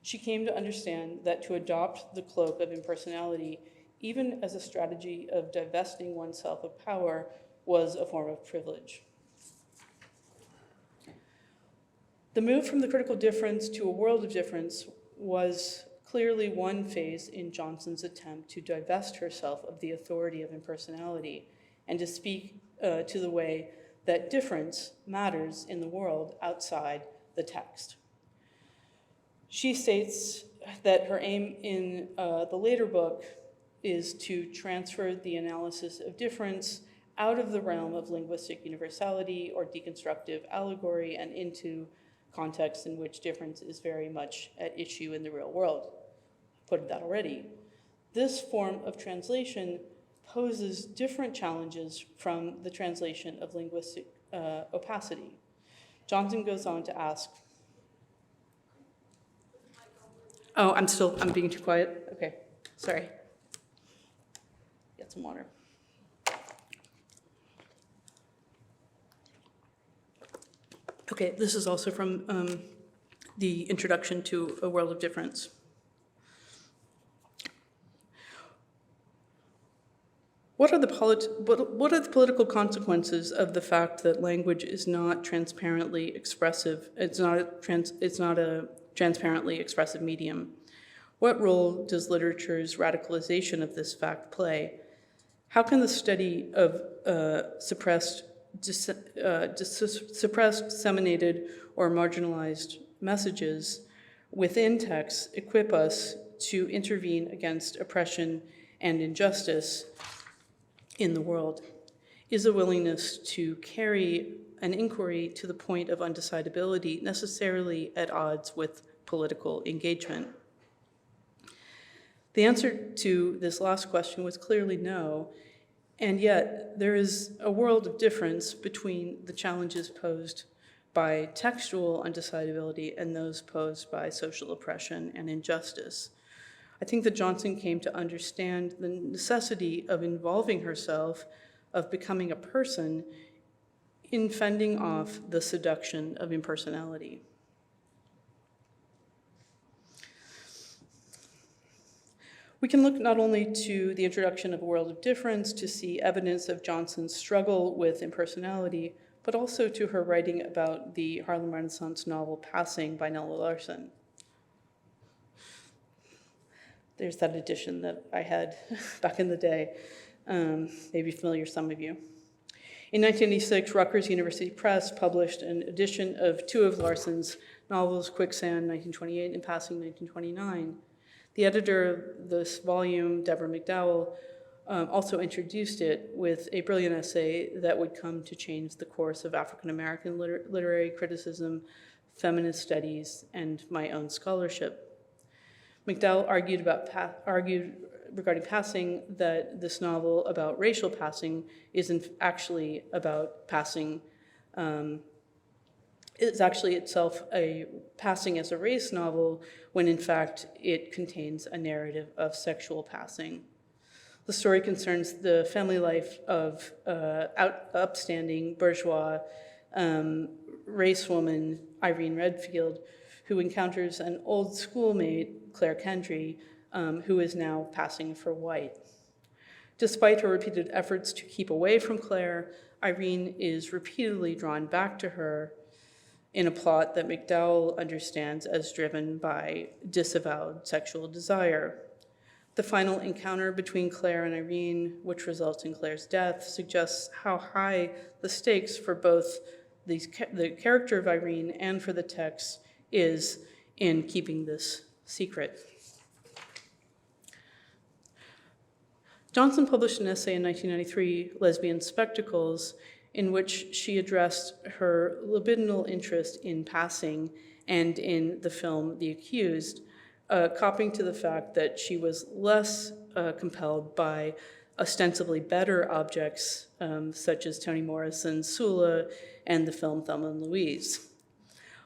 She came to understand that to adopt the cloak of impersonality, even as a strategy of divesting oneself of power, was a form of privilege. The move from the critical difference to a world of difference was clearly one phase in Johnson's attempt to divest herself of the authority of impersonality and to speak to the way that difference matters in the world outside the text. She states that her aim in the later book is to transfer the analysis of difference out of the realm of linguistic universality or deconstructive allegory and into contexts in which difference is very much at issue in the real world. I've put that already. This form of translation poses different challenges from the translation of linguistic opacity. Johnson goes on to ask, oh, I'm being too quiet? Okay, sorry. Get some water. Okay, this is also from the Introduction to A World of Difference. What are the political consequences of the fact that language is not transparently expressive? It's not a transparently expressive medium. What role does literature's radicalization of this fact play? How can the study of suppressed, disseminated, or marginalized messages within texts equip us to intervene against oppression and injustice in the world? Is a willingness to carry an inquiry to the point of undecidability necessarily at odds with political engagement? The answer to this last question was clearly no, and yet there is a world of difference between the challenges posed by textual undecidability and those posed by social oppression and injustice. I think that Johnson came to understand the necessity of involving herself, of becoming a person, in fending off the seduction of impersonality. We can look not only to the introduction of A World of Difference to see evidence of Johnson's struggle with impersonality, but also to her writing about the Harlem Renaissance novel Passing by Nella Larsen. There's that edition that I had back in the day, maybe familiar to some of you. In 1986, Rutgers University Press published an edition of two of Larsen's novels, Quicksand, 1928, and Passing, 1929. The editor of this volume, Deborah McDowell, also introduced it with a brilliant essay that would come to change the course of African-American literary criticism, feminist studies, and my own scholarship. McDowell argued regarding Passing that this novel about racial passing isn't actually about passing. It's actually itself a passing as a race novel when in fact it contains a narrative of sexual passing. The story concerns the family life of upstanding bourgeois race woman Irene Redfield, who encounters an old schoolmate, Claire Kendry, who is now passing for white. Despite her repeated efforts to keep away from Claire, Irene is repeatedly drawn back to her in a plot that McDowell understands as driven by disavowed sexual desire. The final encounter between Claire and Irene, which results in Claire's death, suggests how high the stakes for both the character of Irene and for the text is in keeping this secret. Johnson published an essay in 1993, Lesbian Spectacles, in which she addressed her libidinal interest in passing and in the film The Accused, copying to the fact that she was less compelled by ostensibly better objects, such as Toni Morrison's Sula and the film Thelma and Louise.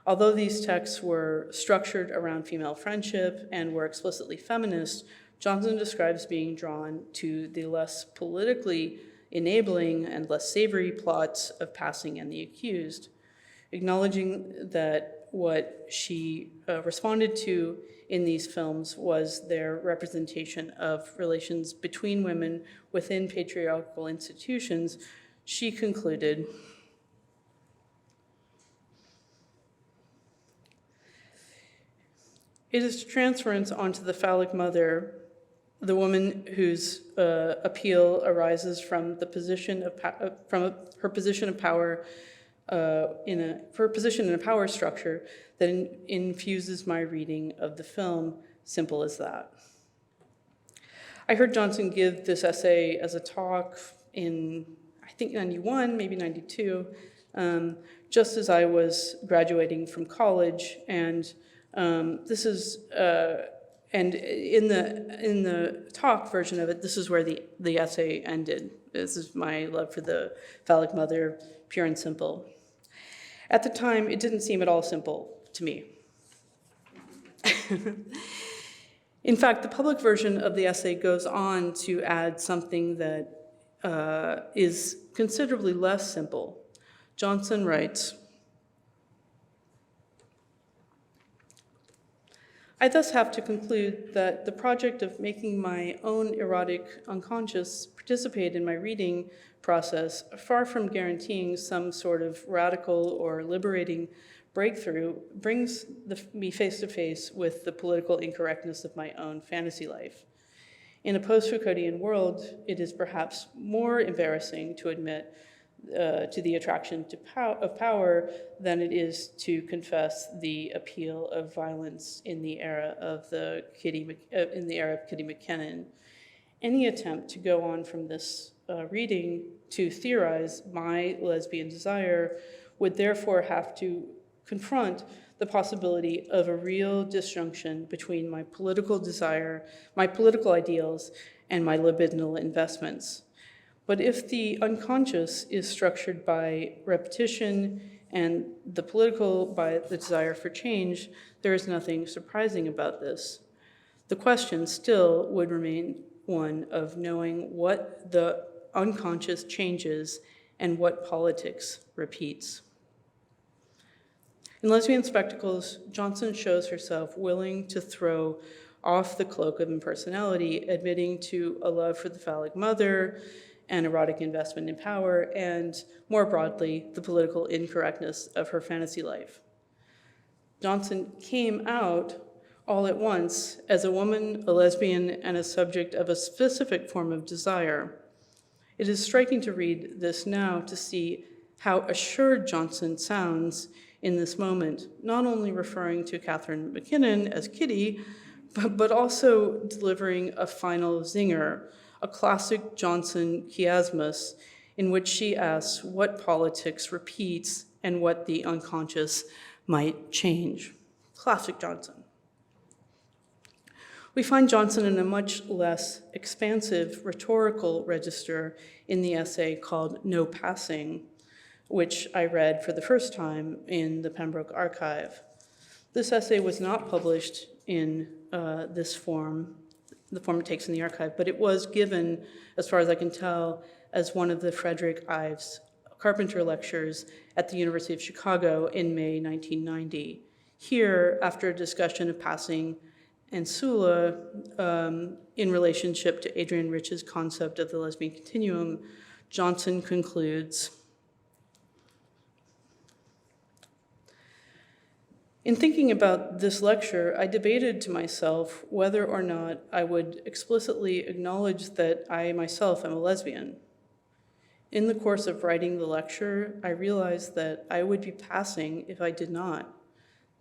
Although these texts were structured around female friendship and were explicitly feminist, Johnson describes being drawn to the less politically enabling and less savory plots of Passing and The Accused, acknowledging that what she responded to in these films was their representation of relations between women within patriarchal institutions. She concluded, "It is transference onto the phallic mother, the woman whose appeal arises from the position of her position of power her position in a power structure that infuses my reading of the film. Simple as that." I heard Johnson give this essay as a talk in, I think, 91, maybe 92, just as I was graduating from college, and this is. And in the talk version of it, this is where the essay ended. This is my love for the phallic mother, pure and simple. At the time, it didn't seem at all simple to me. In fact, the public version of the essay goes on to add something that is considerably less simple. Johnson writes, "I thus have to conclude that the project of making my own erotic unconscious participate in my reading process, far from guaranteeing some sort of radical or liberating breakthrough, brings me face to face with the political incorrectness of my own fantasy life. In a post-Foucauldian world, it is perhaps more embarrassing to admit to the attraction of power than it is to confess the appeal of violence in the era of Kitty McKinnon. Any attempt to go on from this reading to theorize my lesbian desire would therefore have to confront the possibility of a real disjunction between my political desire, my political ideals, and my libidinal investments. But if the unconscious is structured by repetition and the political by the desire for change, there is nothing surprising about this. The question still would remain one of knowing what the unconscious changes and what politics repeats. In Lesbian Spectacles, Johnson shows herself willing to throw off the cloak of impersonality, admitting to a love for the phallic mother, an erotic investment in power, and, more broadly, the political incorrectness of her fantasy life. Johnson came out all at once as a woman, a lesbian, and a subject of a specific form of desire. It is striking to read this now to see how assured Johnson sounds in this moment, not only referring to Catherine McKinnon as Kitty, but also delivering a final zinger, a classic Johnson chiasmus in which she asks what politics repeats and what the unconscious might change. Classic Johnson. We find Johnson in a much less expansive rhetorical register in the essay called No Passing, which I read for the first time in the Pembroke Archive. This essay was not published in this form, the form it takes in the archive, but it was given, as far as I can tell, as one of the Frederick Ives Carpenter lectures at the University of Chicago in May 1990. Here, after a discussion of passing and Sula in relationship to Adrienne Rich's concept of the lesbian continuum, Johnson concludes, in thinking about this lecture, I debated to myself whether or not I would explicitly acknowledge that I myself am a lesbian. In the course of writing the lecture, I realized that I would be passing if I did not.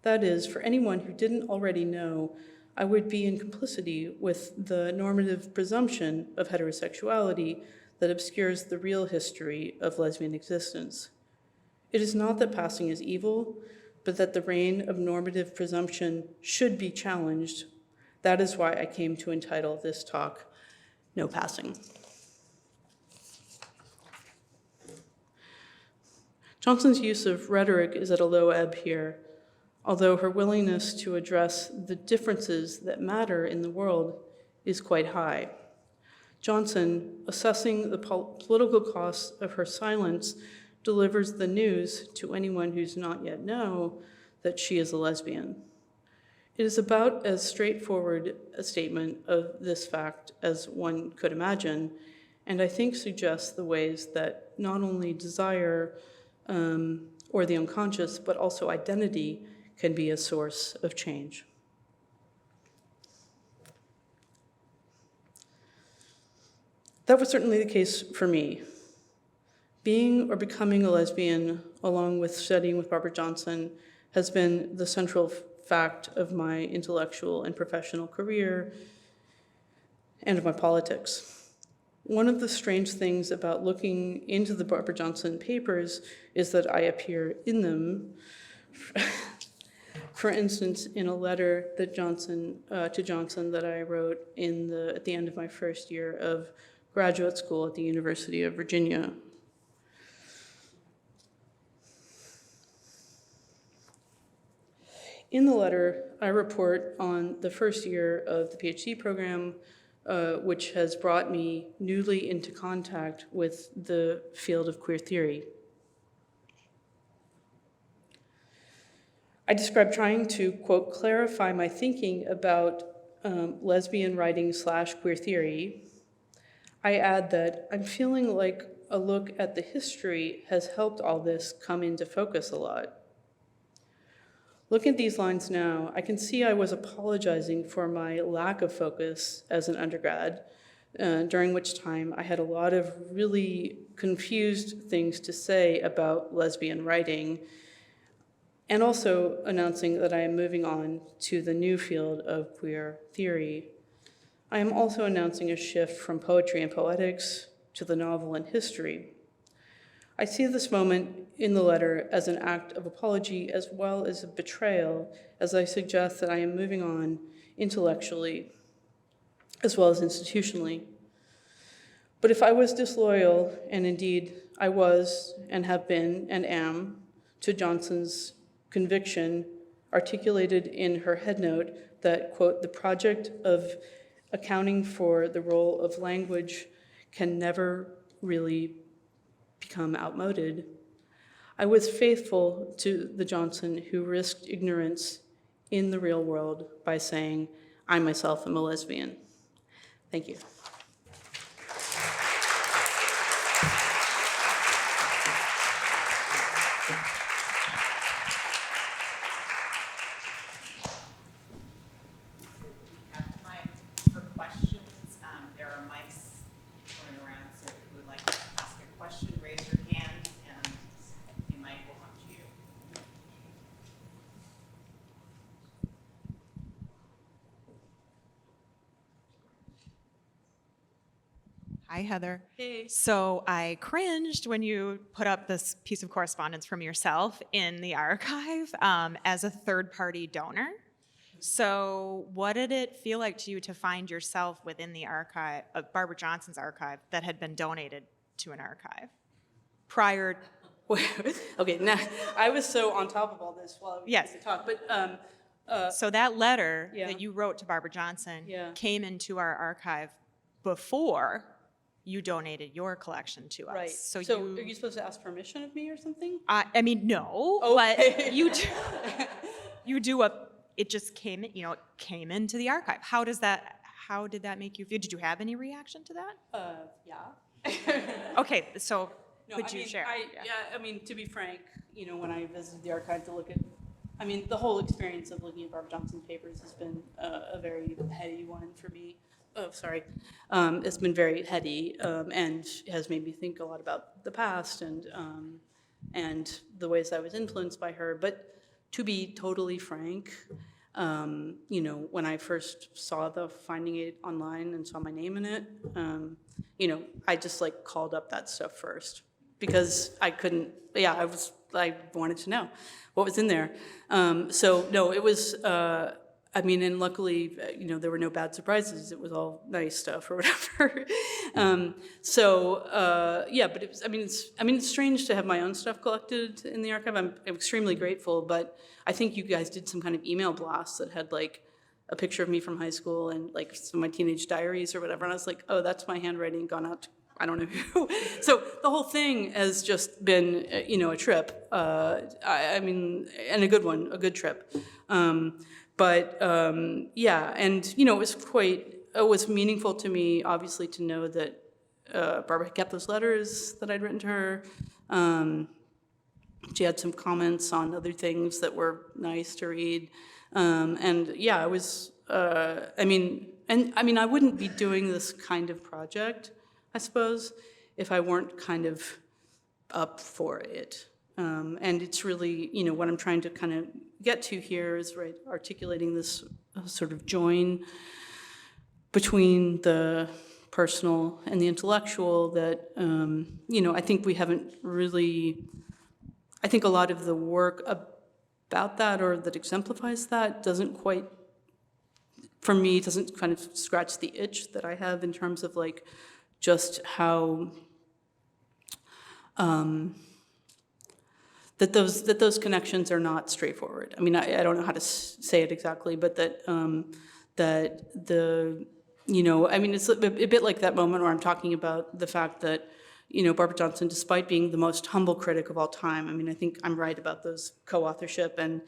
That is, for anyone who didn't already know, I would be in complicity with the normative presumption of heterosexuality that obscures the real history of lesbian existence. It is not that passing is evil, but that the reign of normative presumption should be challenged. That is why I came to entitle this talk, No Passing. Johnson's use of rhetoric is at a low ebb here, although her willingness to address the differences that matter in the world is quite high. Johnson, assessing the political costs of her silence, delivers the news to anyone who's not yet know that she is a lesbian. It is about as straightforward a statement of this fact as one could imagine, and I think suggests the ways that not only desire or the unconscious, but also identity can be a source of change. That was certainly the case for me. Being or becoming a lesbian, along with studying with Barbara Johnson, has been the central fact of my intellectual and professional career and of my politics. One of the strange things about looking into the Barbara Johnson papers is that I appear in them. For instance, in a letter that Johnson that I wrote at the end of my first year of graduate school at the University of Virginia. In the letter, I report on the first year of the PhD program, which has brought me newly into contact with the field of queer theory. I describe trying to, quote, clarify my thinking about lesbian writing / queer theory. I add that I'm feeling like a look at the history has helped all this come into focus a lot. Looking at these lines now, I can see I was apologizing for my lack of focus as an undergrad, during which time I had a lot of really confused things to say about lesbian writing, and also announcing that I am moving on to the new field of queer theory. I am also announcing a shift from poetry and poetics to the novel and history. I see this moment in the letter as an act of apology as well as a betrayal, as I suggest that I am moving on intellectually as well as institutionally. But if I was disloyal, and indeed I was and have been and am, to Johnson's conviction articulated in her headnote that, quote, the project of accounting for the role of language can never really become outmoded, I was faithful to the Johnson who risked ignorance in the real world by saying, I myself am a lesbian. Thank you. Have time for questions. There are mics going around, so if you would like to ask a question, raise your hand, and the mic will come to you. Hi, Heather. Hey. So I cringed when you put up this piece of correspondence from yourself in the archive as a third-party donor. So what did it feel like to you to find yourself within the archive, Barbara Johnson's archive, that had been donated to an archive prior? Okay, now I was so on top of all this while I was Yes. talk, but So that letter Yeah. that you wrote to Barbara Johnson Yeah. came into our archive before you donated your collection to us. right. So are you supposed to ask permission of me or something? I mean, no, Okay. but you do it just came, it came into the archive. How did that make you feel? Did you have any reaction to that? Yeah. Okay, so No, could I you mean, share? I mean, to be frank, when I visited the archive to look at, the whole experience of looking at Barbara Johnson's papers has been a very heady one for me. Oh, sorry. It's been very heady and has made me think a lot about the past and the ways I was influenced by her. But to be totally frank, when I first saw the finding it online and saw my name in it, I just called up that stuff first because I couldn't. Yeah, I wanted to know what was in there. So no, it was. And luckily, there were no bad surprises. It was all nice stuff or whatever. But it was. It's strange to have my own stuff collected in the archive. I'm extremely grateful, but I think you guys did some kind of email blast that had a picture of me from high school and some of my teenage diaries or whatever. And I was like, oh, that's my handwriting gone out to I don't know who. So the whole thing has just been, a trip. And a good one, a good trip. It was meaningful to me, obviously, to know that Barbara had kept those letters that I'd written to her. She had some comments on other things that were nice to read. I was, I wouldn't be doing this kind of project, I suppose, if I weren't kind of up for it. And it's really, what I'm trying to kind of get to here is articulating this sort of join between the personal and the intellectual that, I think we haven't really, I think a lot of the work about that or that exemplifies that doesn't quite, for me, doesn't kind of scratch the itch that I have in terms of just how that those connections are not straightforward. I don't know how to say it exactly, but it's a bit like that moment where I'm talking about the fact that, Barbara Johnson, despite being the most humble critic of all time, I think I'm right about those co-authorship and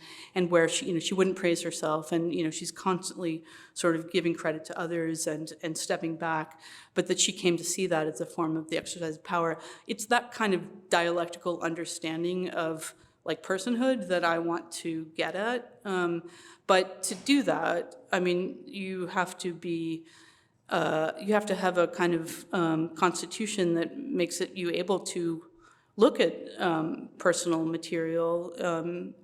where she wouldn't praise herself and, she's constantly sort of giving credit to others and stepping back, but that she came to see that as a form of the exercise of power. It's that kind of dialectical understanding of personhood that I want to get at. But to do that, you have to be you have to have a kind of constitution that makes you able to look at personal material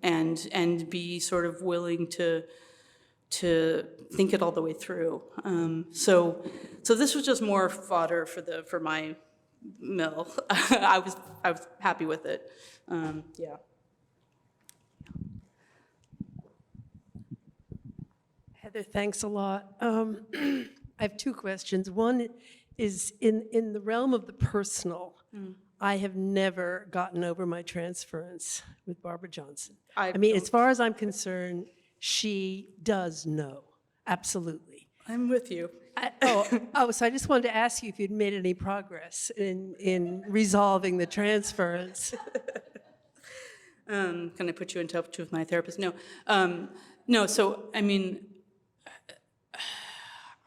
and be sort of willing to think it all the way through. So this was just more fodder for my mill. I was happy with it. Yeah. Heather, thanks a lot. I have two questions. One is in the realm of the personal. I have never gotten over my transference with Barbara Johnson. I mean, as far as I'm concerned, she does know, absolutely. I'm with you. So I just wanted to ask you if you'd made any progress in resolving the transference. Can I put you in touch with my therapist? No. No, so, I mean,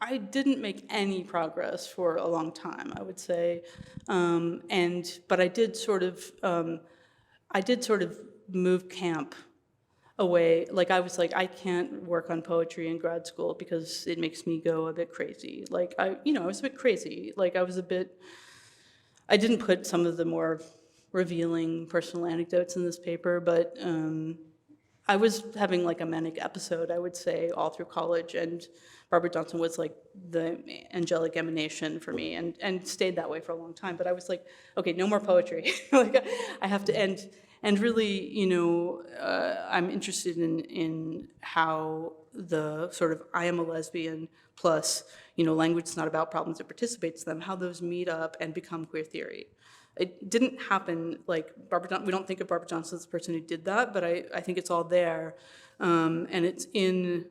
I didn't make any progress for a long time, I would say. But I did sort of move camp away. Like, I was like, I can't work on poetry in grad school because it makes me go a bit crazy. Like, I was a bit crazy. Like, I didn't put some of the more revealing personal anecdotes in this paper, but I was having like a manic episode, I would say, all through college, and Barbara Johnson was like the angelic emanation for me, and stayed that way for a long time. But I was like, okay, no more poetry. Like, I have to end. And really, I'm interested in how the sort of I am a lesbian plus, language is not about problems, it participates in them, how those meet up and become queer theory. It didn't happen like we don't think of Barbara Johnson as the person who did that, but I think it's all there. And it's in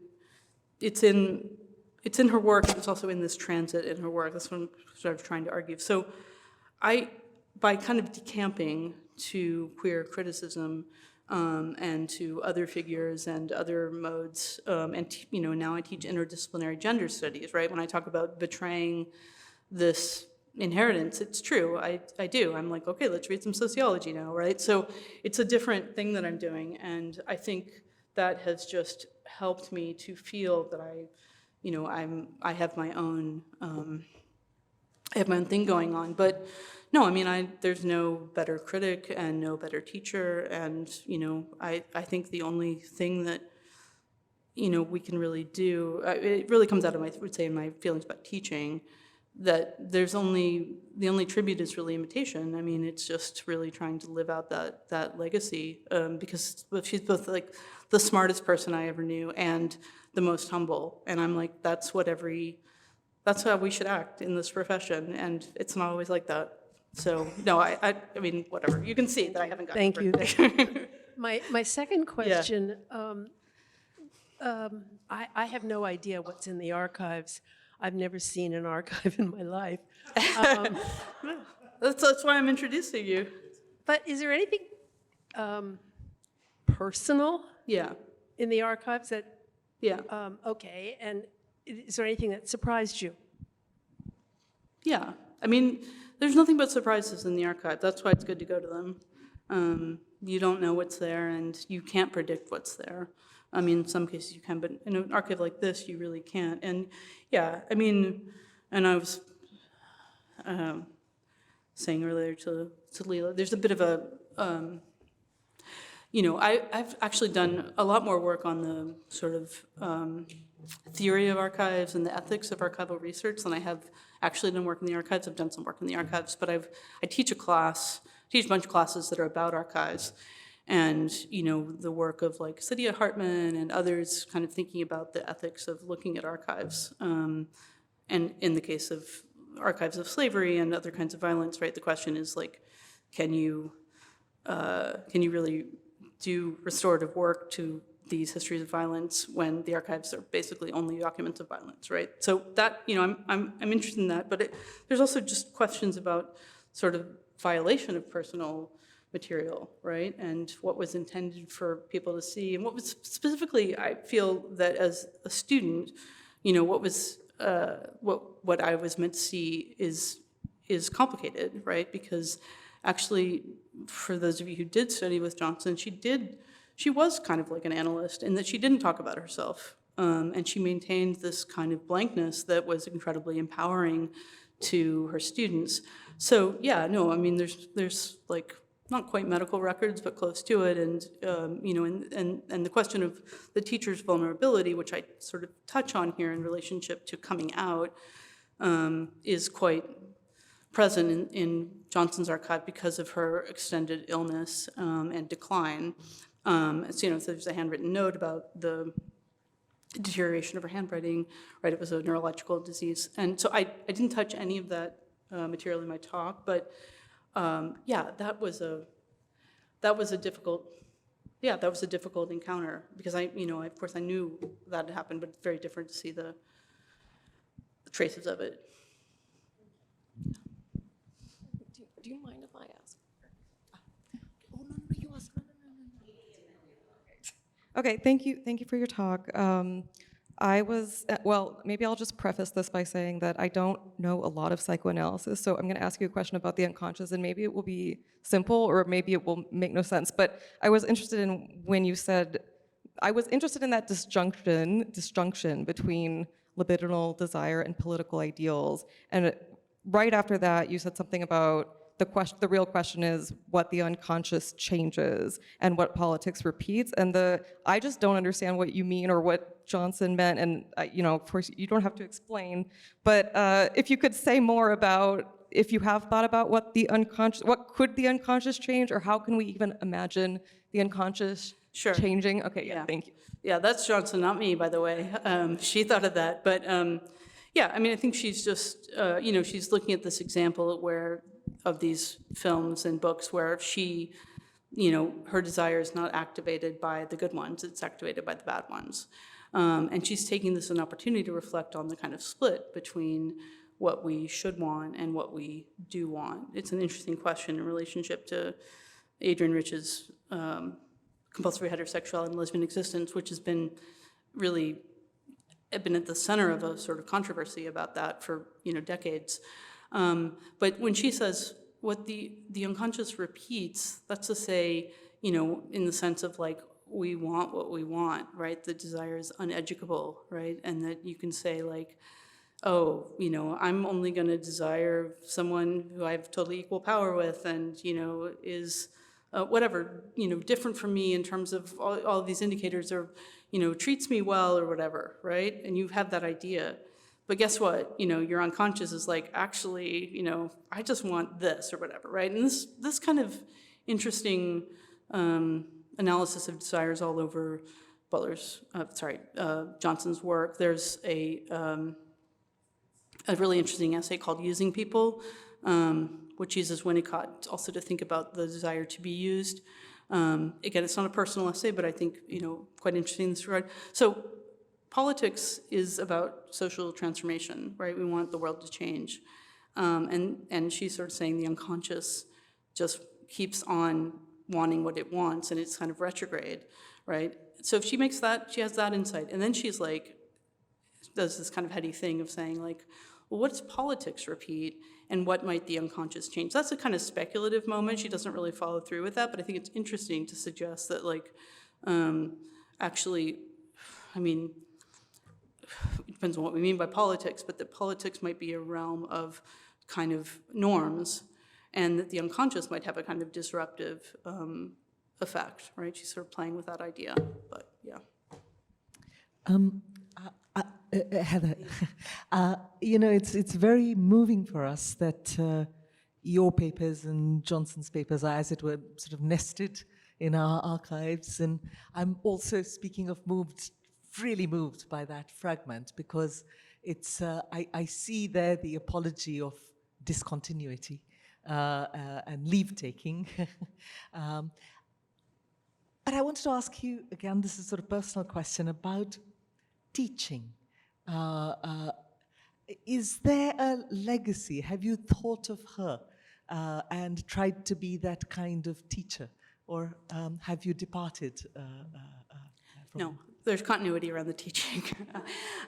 her work, it's also in this transit in her work. That's what I'm sort of trying to argue. So by kind of decamping to queer criticism and to other figures and other modes, and now I teach interdisciplinary gender studies, right? When I talk about betraying this inheritance, it's true, I do. I'm like, okay, let's read some sociology now, right? So it's a different thing that I'm doing, and I think that has just helped me to feel that I have my own thing going on. But no, I mean, there's no better critic and no better teacher, and I think the only thing that we can really do, it really comes out of my feelings about teaching, that the only tribute is really imitation. I mean, it's just really trying to live out that legacy, because she's both like the smartest person I ever knew and the most humble, and I'm like, that's how we should act in this profession, and it's not always like that. So no, I mean, whatever. You can see that I haven't gotten Thank you. over it. My second question, I have no idea what's in the archives. I've never seen an archive in my life. That's why I'm introducing you. But is there anything personal Yeah, in the archives that, yeah, okay, and is there anything that surprised you? yeah. I mean, there's nothing but surprises in the archive. That's why it's good to go to them. You don't know what's there, and you can't predict what's there. I mean, in some cases you can, but in an archive like this, you really can't. And yeah, I mean, and I was saying earlier to Leela, there's a bit of a, I've actually done a lot more work on the sort of theory of archives and the ethics of archival research than I have actually done work in the archives. I've done some work in the archives, but I teach a bunch of classes that are about archives. And, the work of like Saidiya Hartman and others kind of thinking about the ethics of looking at archives. And in the case of archives of slavery and other kinds of violence, right, the question is like, can you really do restorative work to these histories of violence when the archives are basically only documents of violence, right? So that, I'm interested in that, but there's also just questions about sort of violation of personal material, right? And what was intended for people to see, and what was specifically, I feel that as a student, what I was meant to see is complicated, right? Because actually, for those of you who did study with Johnson, she was kind of like an analyst in that she didn't talk about herself, and she maintained this kind of blankness that was incredibly empowering to her students. So yeah, no, I mean, there's like not quite medical records, but close to it, and and the question of the teacher's vulnerability, which I sort of touch on here in relationship to coming out, is quite present in Johnson's archive because of her extended illness and decline. So, you know, so there's a handwritten note about the deterioration of her handwriting, right? It was a neurological disease. And so I didn't touch any of that material in my talk, but yeah, that was a difficult encounter because of course I knew that had happened, but it's very different to see the traces of it. Do you mind if I ask? Oh, no, you ask. No. Okay, thank you for your talk. Maybe I'll just preface this by saying that I don't know a lot of psychoanalysis, so I'm going to ask you a question about the unconscious, and maybe it will be simple, or maybe it will make no sense. But I was interested in when you said, I was interested in that disjunction between libidinal desire and political ideals. And right after that, you said something about the real question is what the unconscious changes and what politics repeats. And I just don't understand what you mean or what Johnson meant. And of course, you don't have to explain. But if you could say more about if you have thought about what could the unconscious change, or how can we even imagine the unconscious changing? Okay, yeah, thank you. Yeah, that's Johnson, not me, by the way. She thought of that, but yeah, I mean, I think she's just, she's looking at this example of these films and books where she, her desire is not activated by the good ones, it's activated by the bad ones. And she's taking this as an opportunity to reflect on the kind of split between what we should want and what we do want. It's an interesting question in relationship to Adrienne Rich's compulsory heterosexuality and lesbian existence, which has been really at the center of a sort of controversy about that for decades. But when she says what the unconscious repeats, that's to say, in the sense of like, we want what we want, right? The desire is uneducable, right? And that you can say like, oh, I'm only going to desire someone who I have totally equal power with and, is whatever, different from me in terms of all of these indicators, or, treats me well or whatever, right? And you have that idea. But guess what? Your unconscious is like, actually, I just want this or whatever, right? And this kind of interesting analysis of desires all over Johnson's work. There's a really interesting essay called Using People, which uses Winnicott also to think about the desire to be used. Again, it's not a personal essay, but I think, quite interesting in this regard. So politics is about social transformation, right? We want the world to change. And she's sort of saying the unconscious just keeps on wanting what it wants, and it's kind of retrograde, right? So if she makes that, she has that insight. And then she's like, does this kind of heady thing of saying like, well, what's politics repeat, and what might the unconscious change? That's a kind of speculative moment. She doesn't really follow through with that, but I think it's interesting to suggest that like, actually, I mean, it depends on what we mean by politics, but that politics might be a realm of kind of norms, and that the unconscious might have a kind of disruptive effect, right? She's sort of playing with that idea, but yeah. Heather, it's very moving for us that your papers and Johnson's papers are, as it were, sort of nested in our archives. And I'm also, speaking of really moved by that fragment, because it's I see there the apology of discontinuity and leave-taking. But I wanted to ask you, again, this is sort of a personal question about teaching. Is there a legacy? Have you thought of her and tried to be that kind of teacher? Or have you departed from No, there's continuity around the teaching.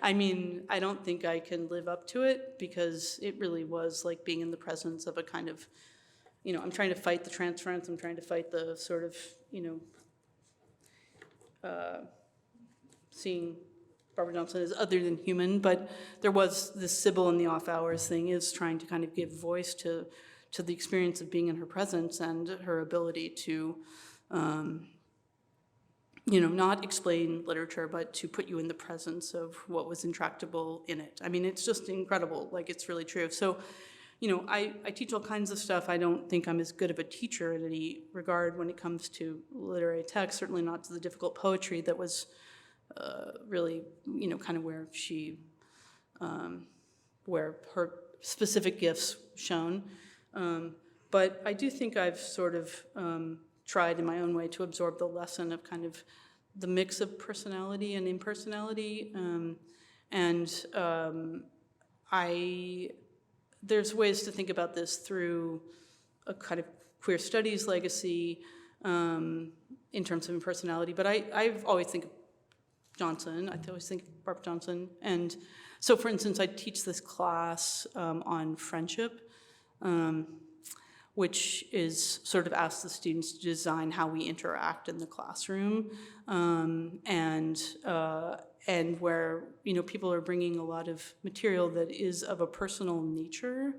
I mean, I don't think I can live up to it, because it really was like being in the presence of a kind of, I'm trying to fight the transference, I'm trying to fight the sort of, seeing Barbara Johnson as other than human, but there was this Sybil in the off hours thing, is trying to kind of give voice to the experience of being in her presence and her ability to, not explain literature, but to put you in the presence of what was intractable in it. I mean, it's just incredible, like it's really true. So, I teach all kinds of stuff. I don't think I'm as good of a teacher in any regard when it comes to literary text, certainly not to the difficult poetry that was really, kind of where her specific gifts shone. But I do think I've sort of tried in my own way to absorb the lesson of kind of the mix of personality and impersonality. There's ways to think about this through a kind of queer studies legacy in terms of impersonality. But I've always think of Johnson. I always think of Barbara Johnson. And so, for instance, I teach this class on friendship, which is sort of asks the students to design how we interact in the classroom, and where people are bringing a lot of material that is of a personal nature,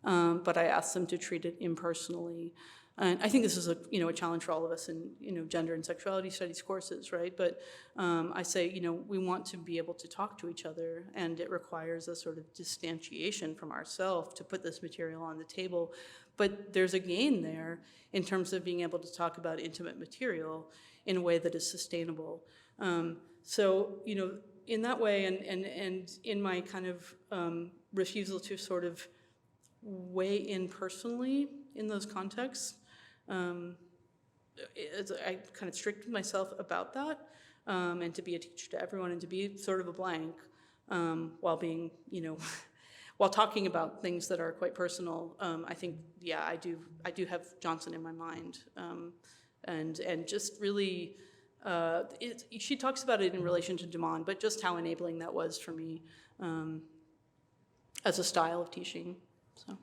but I ask them to treat it impersonally. And I think this is a challenge for all of us in gender and sexuality studies courses, right? But I say we want to be able to talk to each other, and it requires a sort of distantiation from ourselves to put this material on the table. But there's a gain there in terms of being able to talk about intimate material in a way that is sustainable. So in that way, and in my kind of refusal to sort of weigh in personally in those contexts, I kind of strict myself about that, and to be a teacher to everyone and to be sort of a blank while being, while talking about things that are quite personal. I think, yeah, I do have Johnson in my mind, and just really, she talks about it in relation to Damon, but just how enabling that was for me as a style of teaching. So.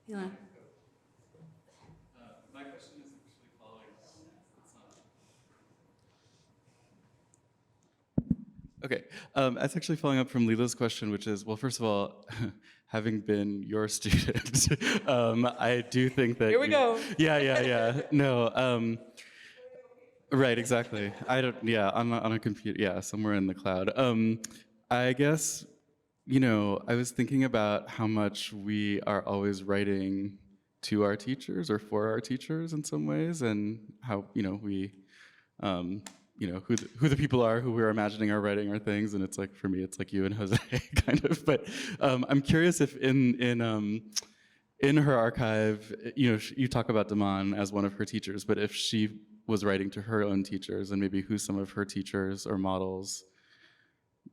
Yeah. My question is actually following. Okay, that's actually following up from Leela's question, which is, well, first of all, having been your student, I do think that Here we go. Yeah. No, right, exactly. I don't. Yeah, on a computer. Yeah, somewhere in the cloud. I guess. I was thinking about how much we are always writing to our teachers or for our teachers in some ways, and how we, who the people are who we're imagining are writing our things, and it's like for me, it's like you and Jose, kind of. But I'm curious if in her archive, you talk about Damon as one of her teachers, but if she was writing to her own teachers, and maybe who some of her teachers or models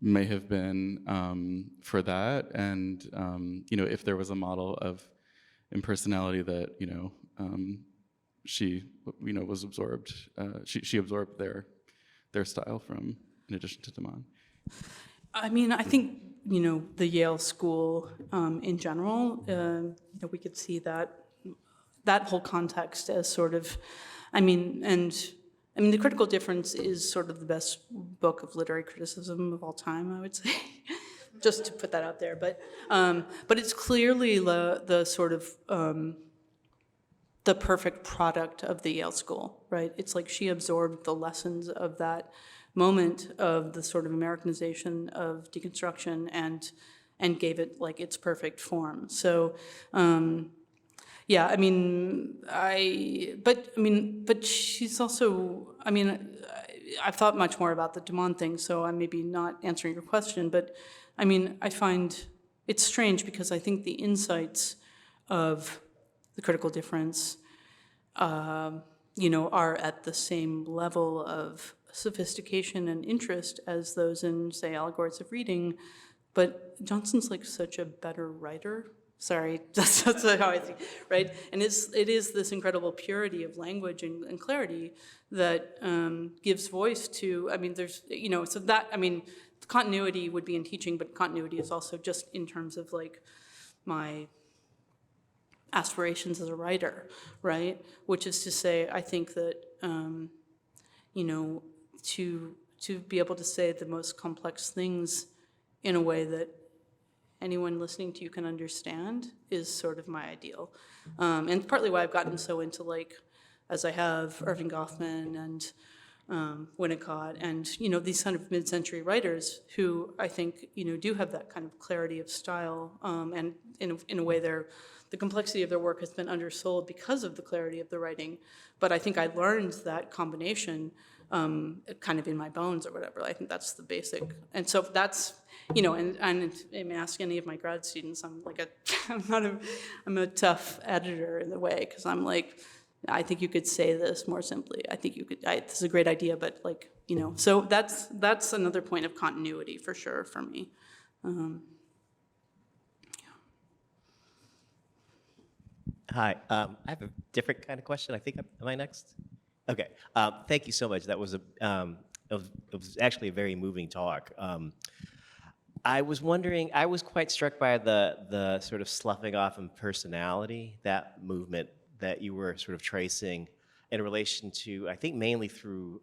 may have been for that, and if there was a model of impersonality that she was absorbed, she absorbed their style from, in addition to Damon. I mean, I think the Yale School in general, we could see that whole context as sort of, the Critical Difference is sort of the best book of literary criticism of all time, I would say, just to put that out there. But it's clearly the sort of the perfect product of the Yale School, right? It's like she absorbed the lessons of that moment of the sort of Americanization of deconstruction and gave it like its perfect form. So. Yeah, but she's also, I've thought much more about the Damon thing, so I'm maybe not answering your question, but I find it's strange because I think the insights of the Critical Difference, are at the same level of sophistication and interest as those in, say, Allegories of Reading, but Johnson's like such a better writer. Sorry, that's how I think, right? And it is this incredible purity of language and clarity that gives voice to, there's, so that, continuity would be in teaching, but continuity is also just in terms of like my aspirations as a writer, right? Which is to say, I think that, to be able to say the most complex things in a way that anyone listening to you can understand is sort of my ideal. And partly why I've gotten so into, like, as I have, Irving Goffman and Winnicott, and these kind of mid-century writers who I think do have that kind of clarity of style, and in a way the complexity of their work has been undersold because of the clarity of the writing. But I think I learned that combination kind of in my bones or whatever. I think that's the basic, and so that's and I mean, ask any of my grad students. I'm a tough editor in the way, because I'm like, I think you could say this more simply. I think you could. This is a great idea, but so that's another point of continuity for sure for me. Hi, I have a different kind of question. I think, am I next? Okay, thank you so much. That was it was actually a very moving talk. I was wondering, I was quite struck by the sort of sloughing off in personality, that movement that you were sort of tracing in relation to, I think mainly through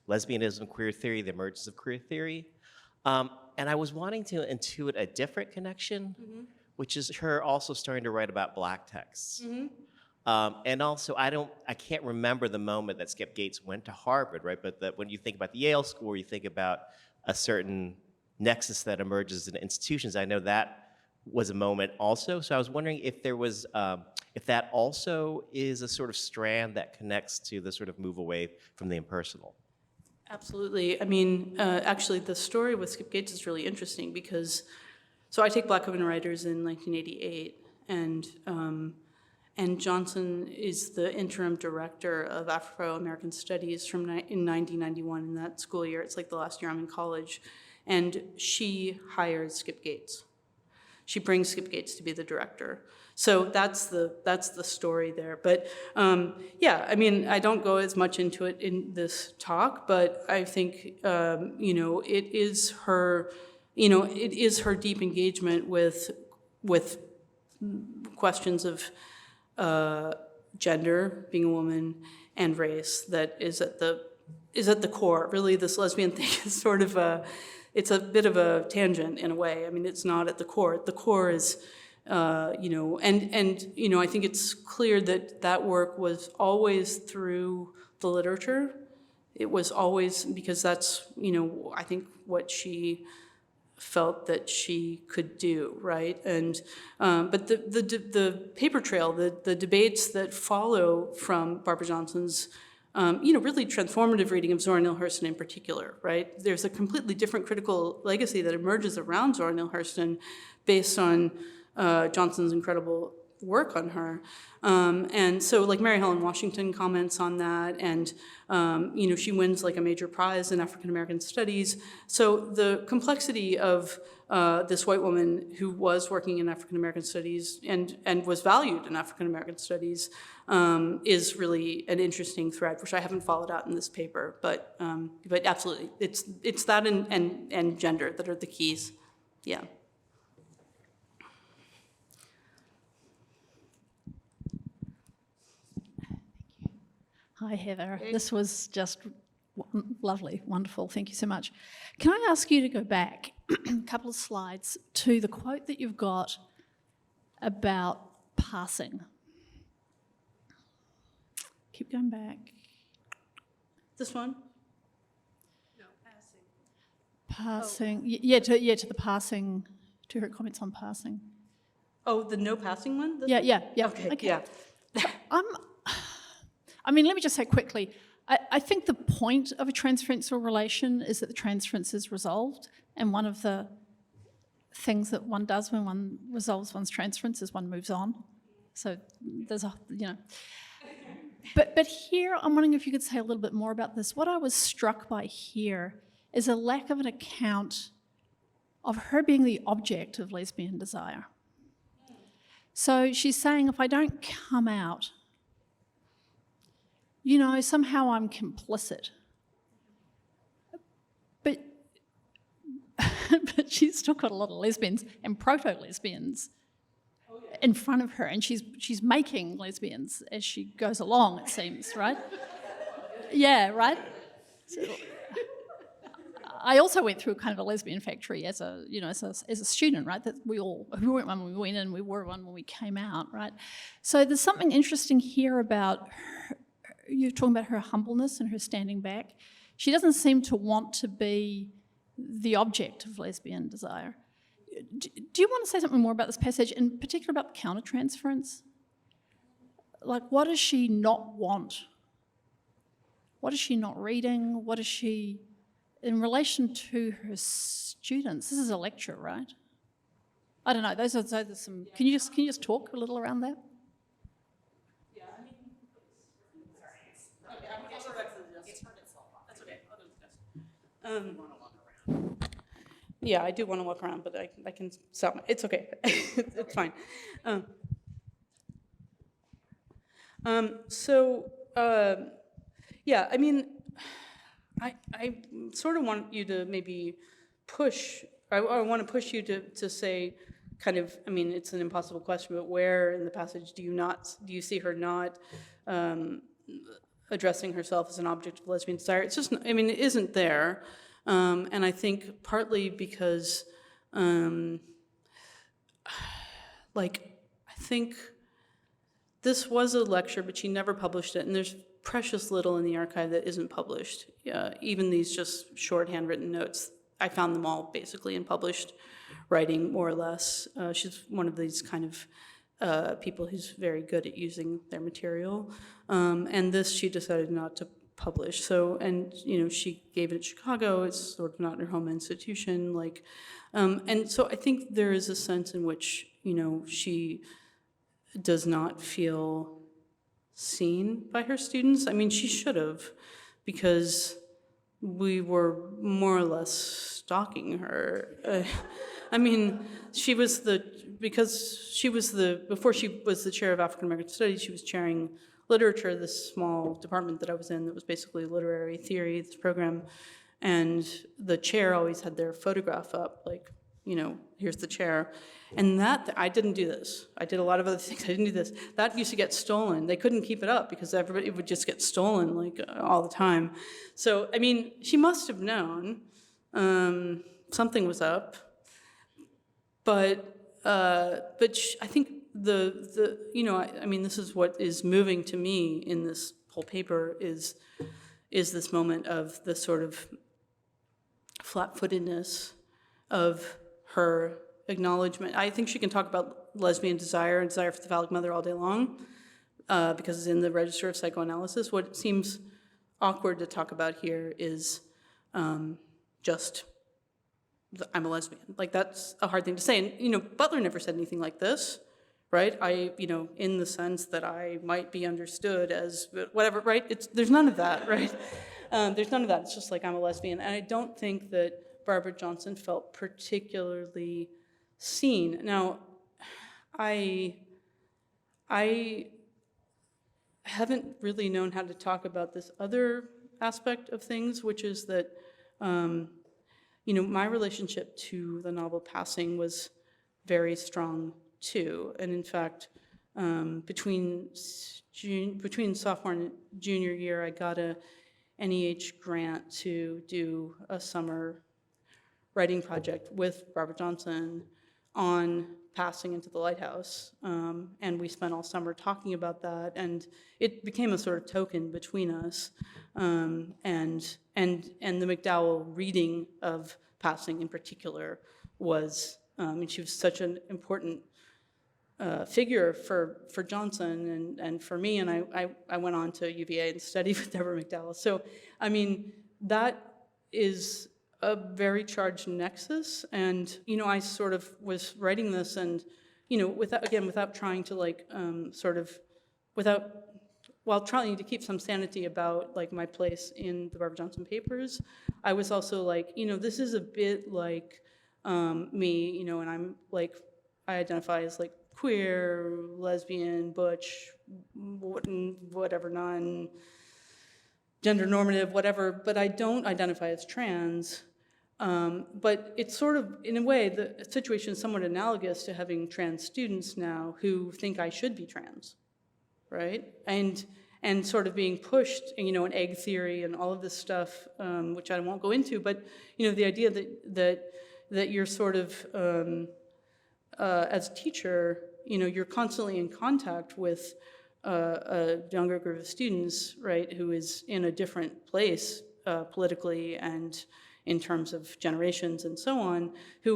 lesbianism, queer theory, the emergence of queer theory. And I was wanting to intuit a different connection, which is her also starting to write about Black texts. And also, I can't remember the moment that Skip Gates went to Harvard, right? But that when you think about the Yale School, you think about a certain nexus that emerges in institutions. I know that was a moment also. So I was wondering if there was, if that also is a sort of strand that connects to the sort of move away from the impersonal. Absolutely. I mean, actually, the story with Skip Gates is really interesting because, so I take Black women writers in 1988, and Johnson is the interim director of Afro-American Studies in 1991 in that school year. It's like the last year I'm in college. And she hires Skip Gates. She brings Skip Gates to be the director. So that's the story there. But yeah, I mean, I don't go as much into it in this talk, but I think it is her, it is her deep engagement with questions of gender, being a woman, and race that is at the core. Really, this lesbian thing is sort of it's a bit of a tangent in a way. I mean, it's not at the core. The core is, I think it's clear that work was always through the literature. It was always, because that's, I think what she felt that she could do, right? And but the paper trail, the debates that follow from Barbara Johnson's really transformative reading of Zora Neale Hurston in particular, right? There's a completely different critical legacy that emerges around Zora Neale Hurston based on Johnson's incredible work on her. And so like Mary Helen Washington comments on that, and she wins like a major prize in African American studies. So the complexity of this white woman who was working in African American studies and was valued in African American studies is really an interesting thread, which I haven't followed out in this paper, but absolutely, it's that and gender that are the keys. Yeah. Hi, Heather. Hey. This was just lovely, wonderful. Thank you so much. Can I ask you to go back a couple of slides to the quote that you've got about passing? Keep going back. This one? No, passing. Passing. Oh. Yeah, to the passing, to her comments on passing. Oh, the no passing one? Yeah. Okay. Yeah. I mean, let me just say quickly, I think the point of a transferential relation is that the transference is resolved, and one of the things that one does when one resolves one's transference is one moves on. So there's But here, I'm wondering if you could say a little bit more about this. What I was struck by here is a lack of an account of her being the object of lesbian desire. So she's saying, if I don't come out, somehow I'm complicit. But she's still got a lot of lesbians and proto-lesbians in front of her, and she's making lesbians as she goes along, it seems, right? Yeah, right? So, I also went through kind of a lesbian factory as a student, right? That we weren't one when we went in, we were one when we came out, right? So there's something interesting here about her, you're talking about her humbleness and her standing back. She doesn't seem to want to be the object of lesbian desire. Do you want to say something more about this passage, in particular about the countertransference? Like, what does she not want? What is she not reading? What is she, in relation to her students? This is a lecture, right? I don't know. Those are some. Can you just talk a little around that? Yeah, I do want to walk around, but I can stop. It's okay. It's fine. Yeah, I mean, I sort of want you to maybe push, I want to push you to say kind of, I mean, it's an impossible question, but where in the passage do you see her not addressing herself as an object of lesbian desire? It's just, I mean, it isn't there. And I think partly because, I think this was a lecture, but she never published it, and there's precious little in the archive that isn't published. Even these just short handwritten notes, I found them all basically in published writing, more or less. She's one of these kind of people who's very good at using their material. And this she decided not to publish. So, and she gave it at Chicago. It's sort of not her home institution. And so I think there is a sense in which she does not feel seen by her students. I mean, she should have, because we were more or less stalking her. I mean, before she was the chair of African American Studies, she was chairing literature, this small department that I was in that was basically literary theory, this program. And the chair always had their photograph up, here's the chair. And I didn't do this. I did a lot of other things. I didn't do this. That used to get stolen. They couldn't keep it up because it would just get stolen all the time. So, I mean, she must have known something was up. But I think I mean, this is what is moving to me in this whole paper is this moment of the sort of flat-footedness of her acknowledgement. I think she can talk about lesbian desire and desire for the phallic mother all day long because it's in the Register of Psychoanalysis. What seems awkward to talk about here is just I'm a lesbian. That's a hard thing to say. And, Butler never said anything like this, right? In the sense that I might be understood as whatever, right? There's none of that, right? There's none of that. It's just I'm a lesbian. And I don't think that Barbara Johnson felt particularly seen. Now, I haven't really known how to talk about this other aspect of things, which is that, my relationship to the novel Passing was very strong too. And in fact, between sophomore and junior year, I got a NEH grant to do a summer writing project with Barbara Johnson on Passing into the Lighthouse. And we spent all summer talking about that, and it became a sort of token between us. And the McDowell reading of Passing in particular was, she was such an important figure for Johnson and for me, and I went on to UVA and studied with Deborah McDowell. So, I mean, that is a very charged nexus, and I sort of was writing this, and without trying to while trying to keep some sanity about my place in the Barbara Johnson papers, I was also this is a bit like me, and I'm I identify as queer, lesbian, butch, whatever, non gender normative, whatever, but I don't identify as trans. But it's sort of, in a way, the situation is somewhat analogous to having trans students now who think I should be trans, right? And sort of being pushed, an egg theory and all of this stuff, which I won't go into, but, the idea that you're sort of, as a teacher, you're constantly in contact with a younger group of students, right, who is in a different place politically and in terms of generations and so on, who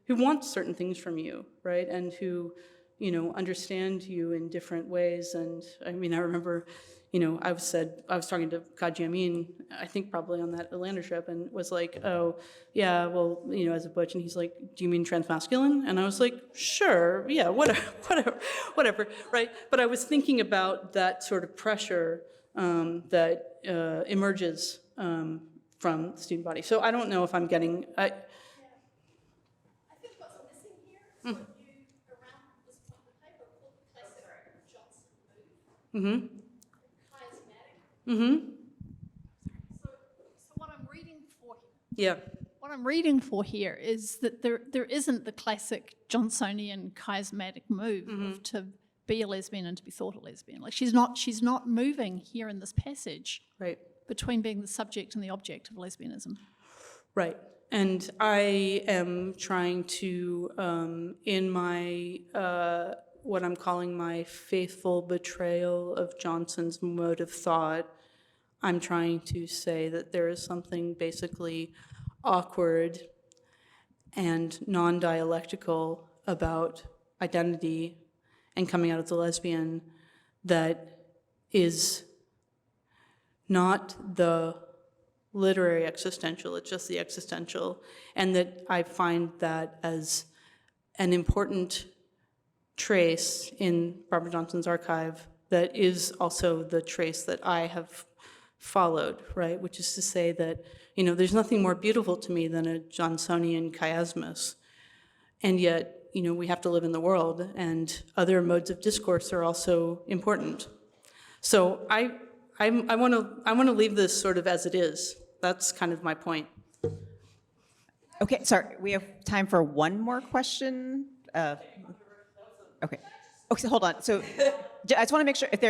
wants certain things from you, right, and who, you know, understand you in different ways. And I mean, I remember, you know, I was talking to Kaji Amin, I think probably on that Atlanta trip, and was like, oh, yeah, well, you know, as a butch, and he's like, do you mean transmasculine? And I was like, sure, yeah, whatever, right? But I was thinking about that sort of pressure that emerges from the student body. So I don't know if I'm getting, I think what's missing here is what you, around this point in the paper, called the classic Johnson move. Charismatic. So what I'm reading for here. yeah. What I'm reading for here is that there isn't the classic Johnsonian charismatic move of to be a lesbian and to be thought a lesbian. Like she's not moving here in this passage Right. between being the subject and the object of lesbianism. Right. And I am trying to, in my, what I'm calling my faithful betrayal of Johnson's mode of thought, I'm trying to say that there is something basically awkward and non-dialectical about identity and coming out as a lesbian that is not the literary existential, it's just the existential, and that I find that as an important trace in Barbara Johnson's archive that is also the trace that I have followed, right? Which is to say that, you know, there's nothing more beautiful to me than a Johnsonian chiasmus, and yet, you know, we have to live in the world, and other modes of discourse are also important. So I want to leave this sort of as it is. That's kind of my point. Okay, sorry, we have time for one more question. Okay, so hold on. So I just want to make sure if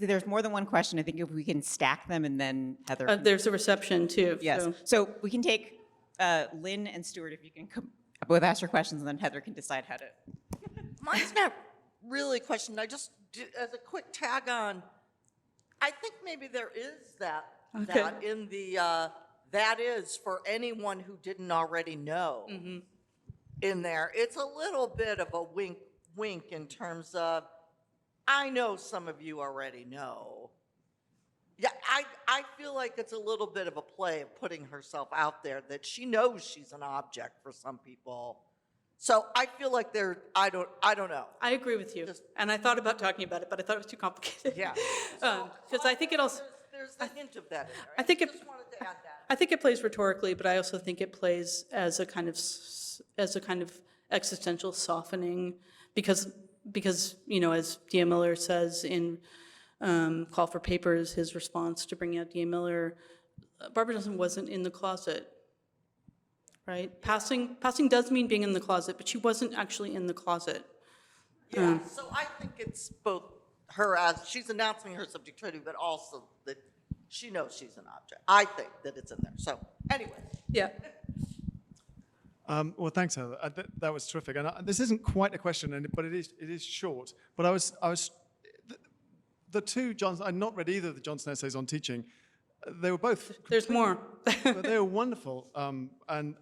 there's more than one question, I think if we can stack them and then Heather. There's a reception too. Yes, so we can take Lynn and Stuart, if you can both ask your questions, and then Heather can decide how to. Mine's not really a question. I just, as a quick tag on, I think maybe there is that in the, that is for anyone who didn't already know in there. It's a little bit of a wink in terms of, I know some of you already know. Yeah, I feel like it's a little bit of a play of putting herself out there that she knows she's an object for some people. So I feel like I don't know. I agree with you. And I thought about talking about it, but I thought it was too complicated. Yeah. Because I think it also, There's a hint of that in there. I think it, just wanted to add that. I think it plays rhetorically, but I also think it plays as a kind of existential softening, because you know, as D.A. Miller says in Call for Papers, his response to bringing out D.A. Miller, Barbara Johnson wasn't in the closet, right? Passing does mean being in the closet, but she wasn't actually in the closet. Yeah, so I think it's both her as she's announcing her subjectivity, but also that she knows she's an object. I think that it's in there. So anyway. Yeah. Well, thanks, Heather. That was terrific. And this isn't quite a question, but it is short. But I was the two Johnson. I'd not read either of the Johnson essays on teaching. They were both. There's more. But they were wonderful. And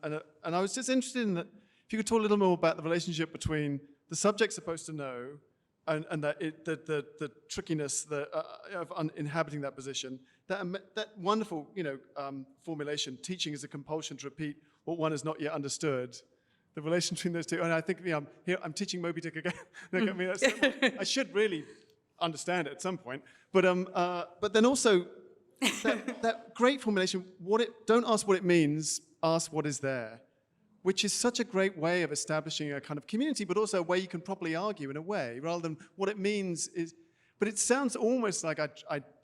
I was just interested in that. If you could talk a little more about the relationship between the subject supposed to know and the trickiness of inhabiting that position. That wonderful, formulation. Teaching is a compulsion to repeat what one has not yet understood. The relation between those two, and I think here I'm teaching Moby Dick again. I mean, I should really understand it at some point. But then also that great formulation. Don't ask what it means. Ask what is there, which is such a great way of establishing a kind of community, but also a way you can properly argue in a way, rather than what it means is. But it sounds almost like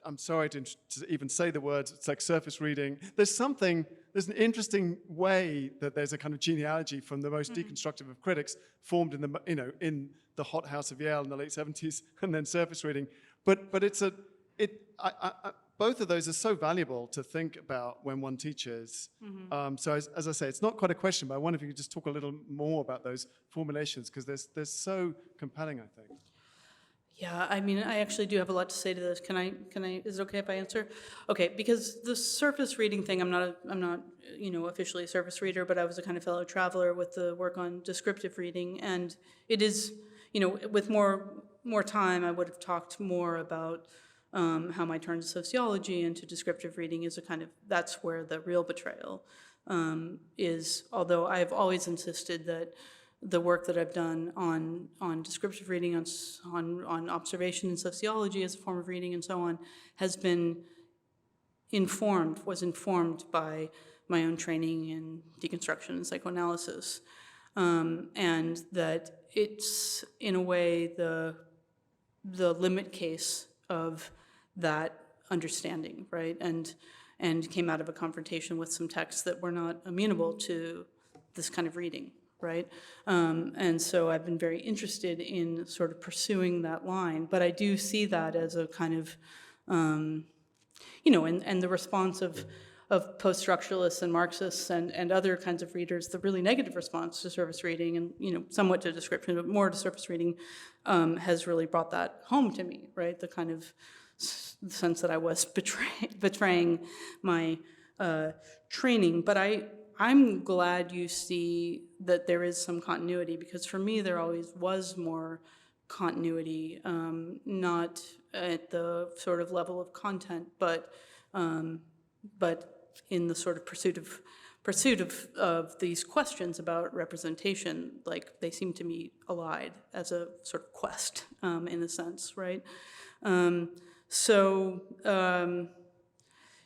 I'm sorry to even say the words. It's like surface reading. There's an interesting way that there's a kind of genealogy from the most deconstructive of critics formed in the hot house of Yale in the late 70s, and then surface reading. But both of those are so valuable to think about when one teaches. So as I say, it's not quite a question, but I wonder if you could just talk a little more about those formulations, because they're so compelling, I think. Yeah, I mean, I actually do have a lot to say to this. Is it okay if I answer? Okay, because the surface reading thing, I'm not, officially a surface reader, but I was a kind of fellow traveler with the work on descriptive reading, and it is, with more time, I would have talked more about how my turn to sociology and to descriptive reading is that's where the real betrayal is, although I've always insisted that the work that I've done on descriptive reading, on observation and sociology as a form of reading and so on, was informed by my own training in deconstruction and psychoanalysis. And that it's, in a way, the limit case of that understanding, right? And came out of a confrontation with some texts that were not amenable to this kind of reading, right? And so I've been very interested in sort of pursuing that line, but I do see that as a kind of, and the response of post-structuralists and Marxists and other kinds of readers, the really negative response to surface reading and, somewhat to description, but more to surface reading, has really brought that home to me, right? The kind of sense that I was betraying my training. But I'm glad you see that there is some continuity, because for me there always was more continuity, not at the sort of level of content, but in the sort of pursuit of these questions about representation, like they seem to me allied as a sort of quest, in a sense, right?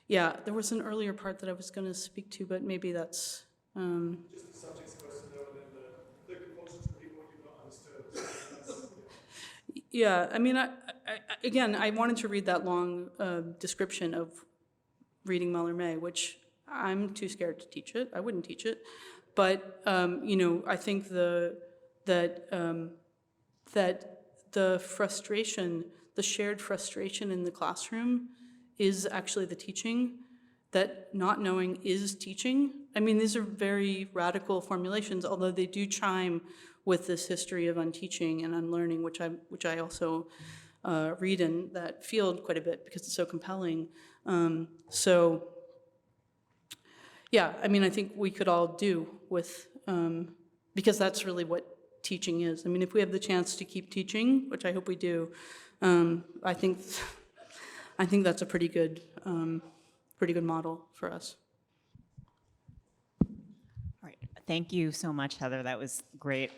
Yeah, there was an earlier part that I was going to speak to, but maybe that's... Just the subject's supposed to know, and then the compulsions to read what you've not understood. Yeah, I mean, again, I wanted to read that long description of reading Mallarmé, which I'm too scared to teach it. I wouldn't teach it. But, I think that the frustration, the shared frustration in the classroom is actually the teaching, that not knowing is teaching. I mean, these are very radical formulations, although they do chime with this history of unteaching and unlearning, which I also read in that field quite a bit because it's so compelling. Yeah, I mean, I think we could all do with, because that's really what teaching is. I mean, if we have the chance to keep teaching, which I hope we do, I think that's a pretty good model for us. All right, thank you so much, Heather. That was great.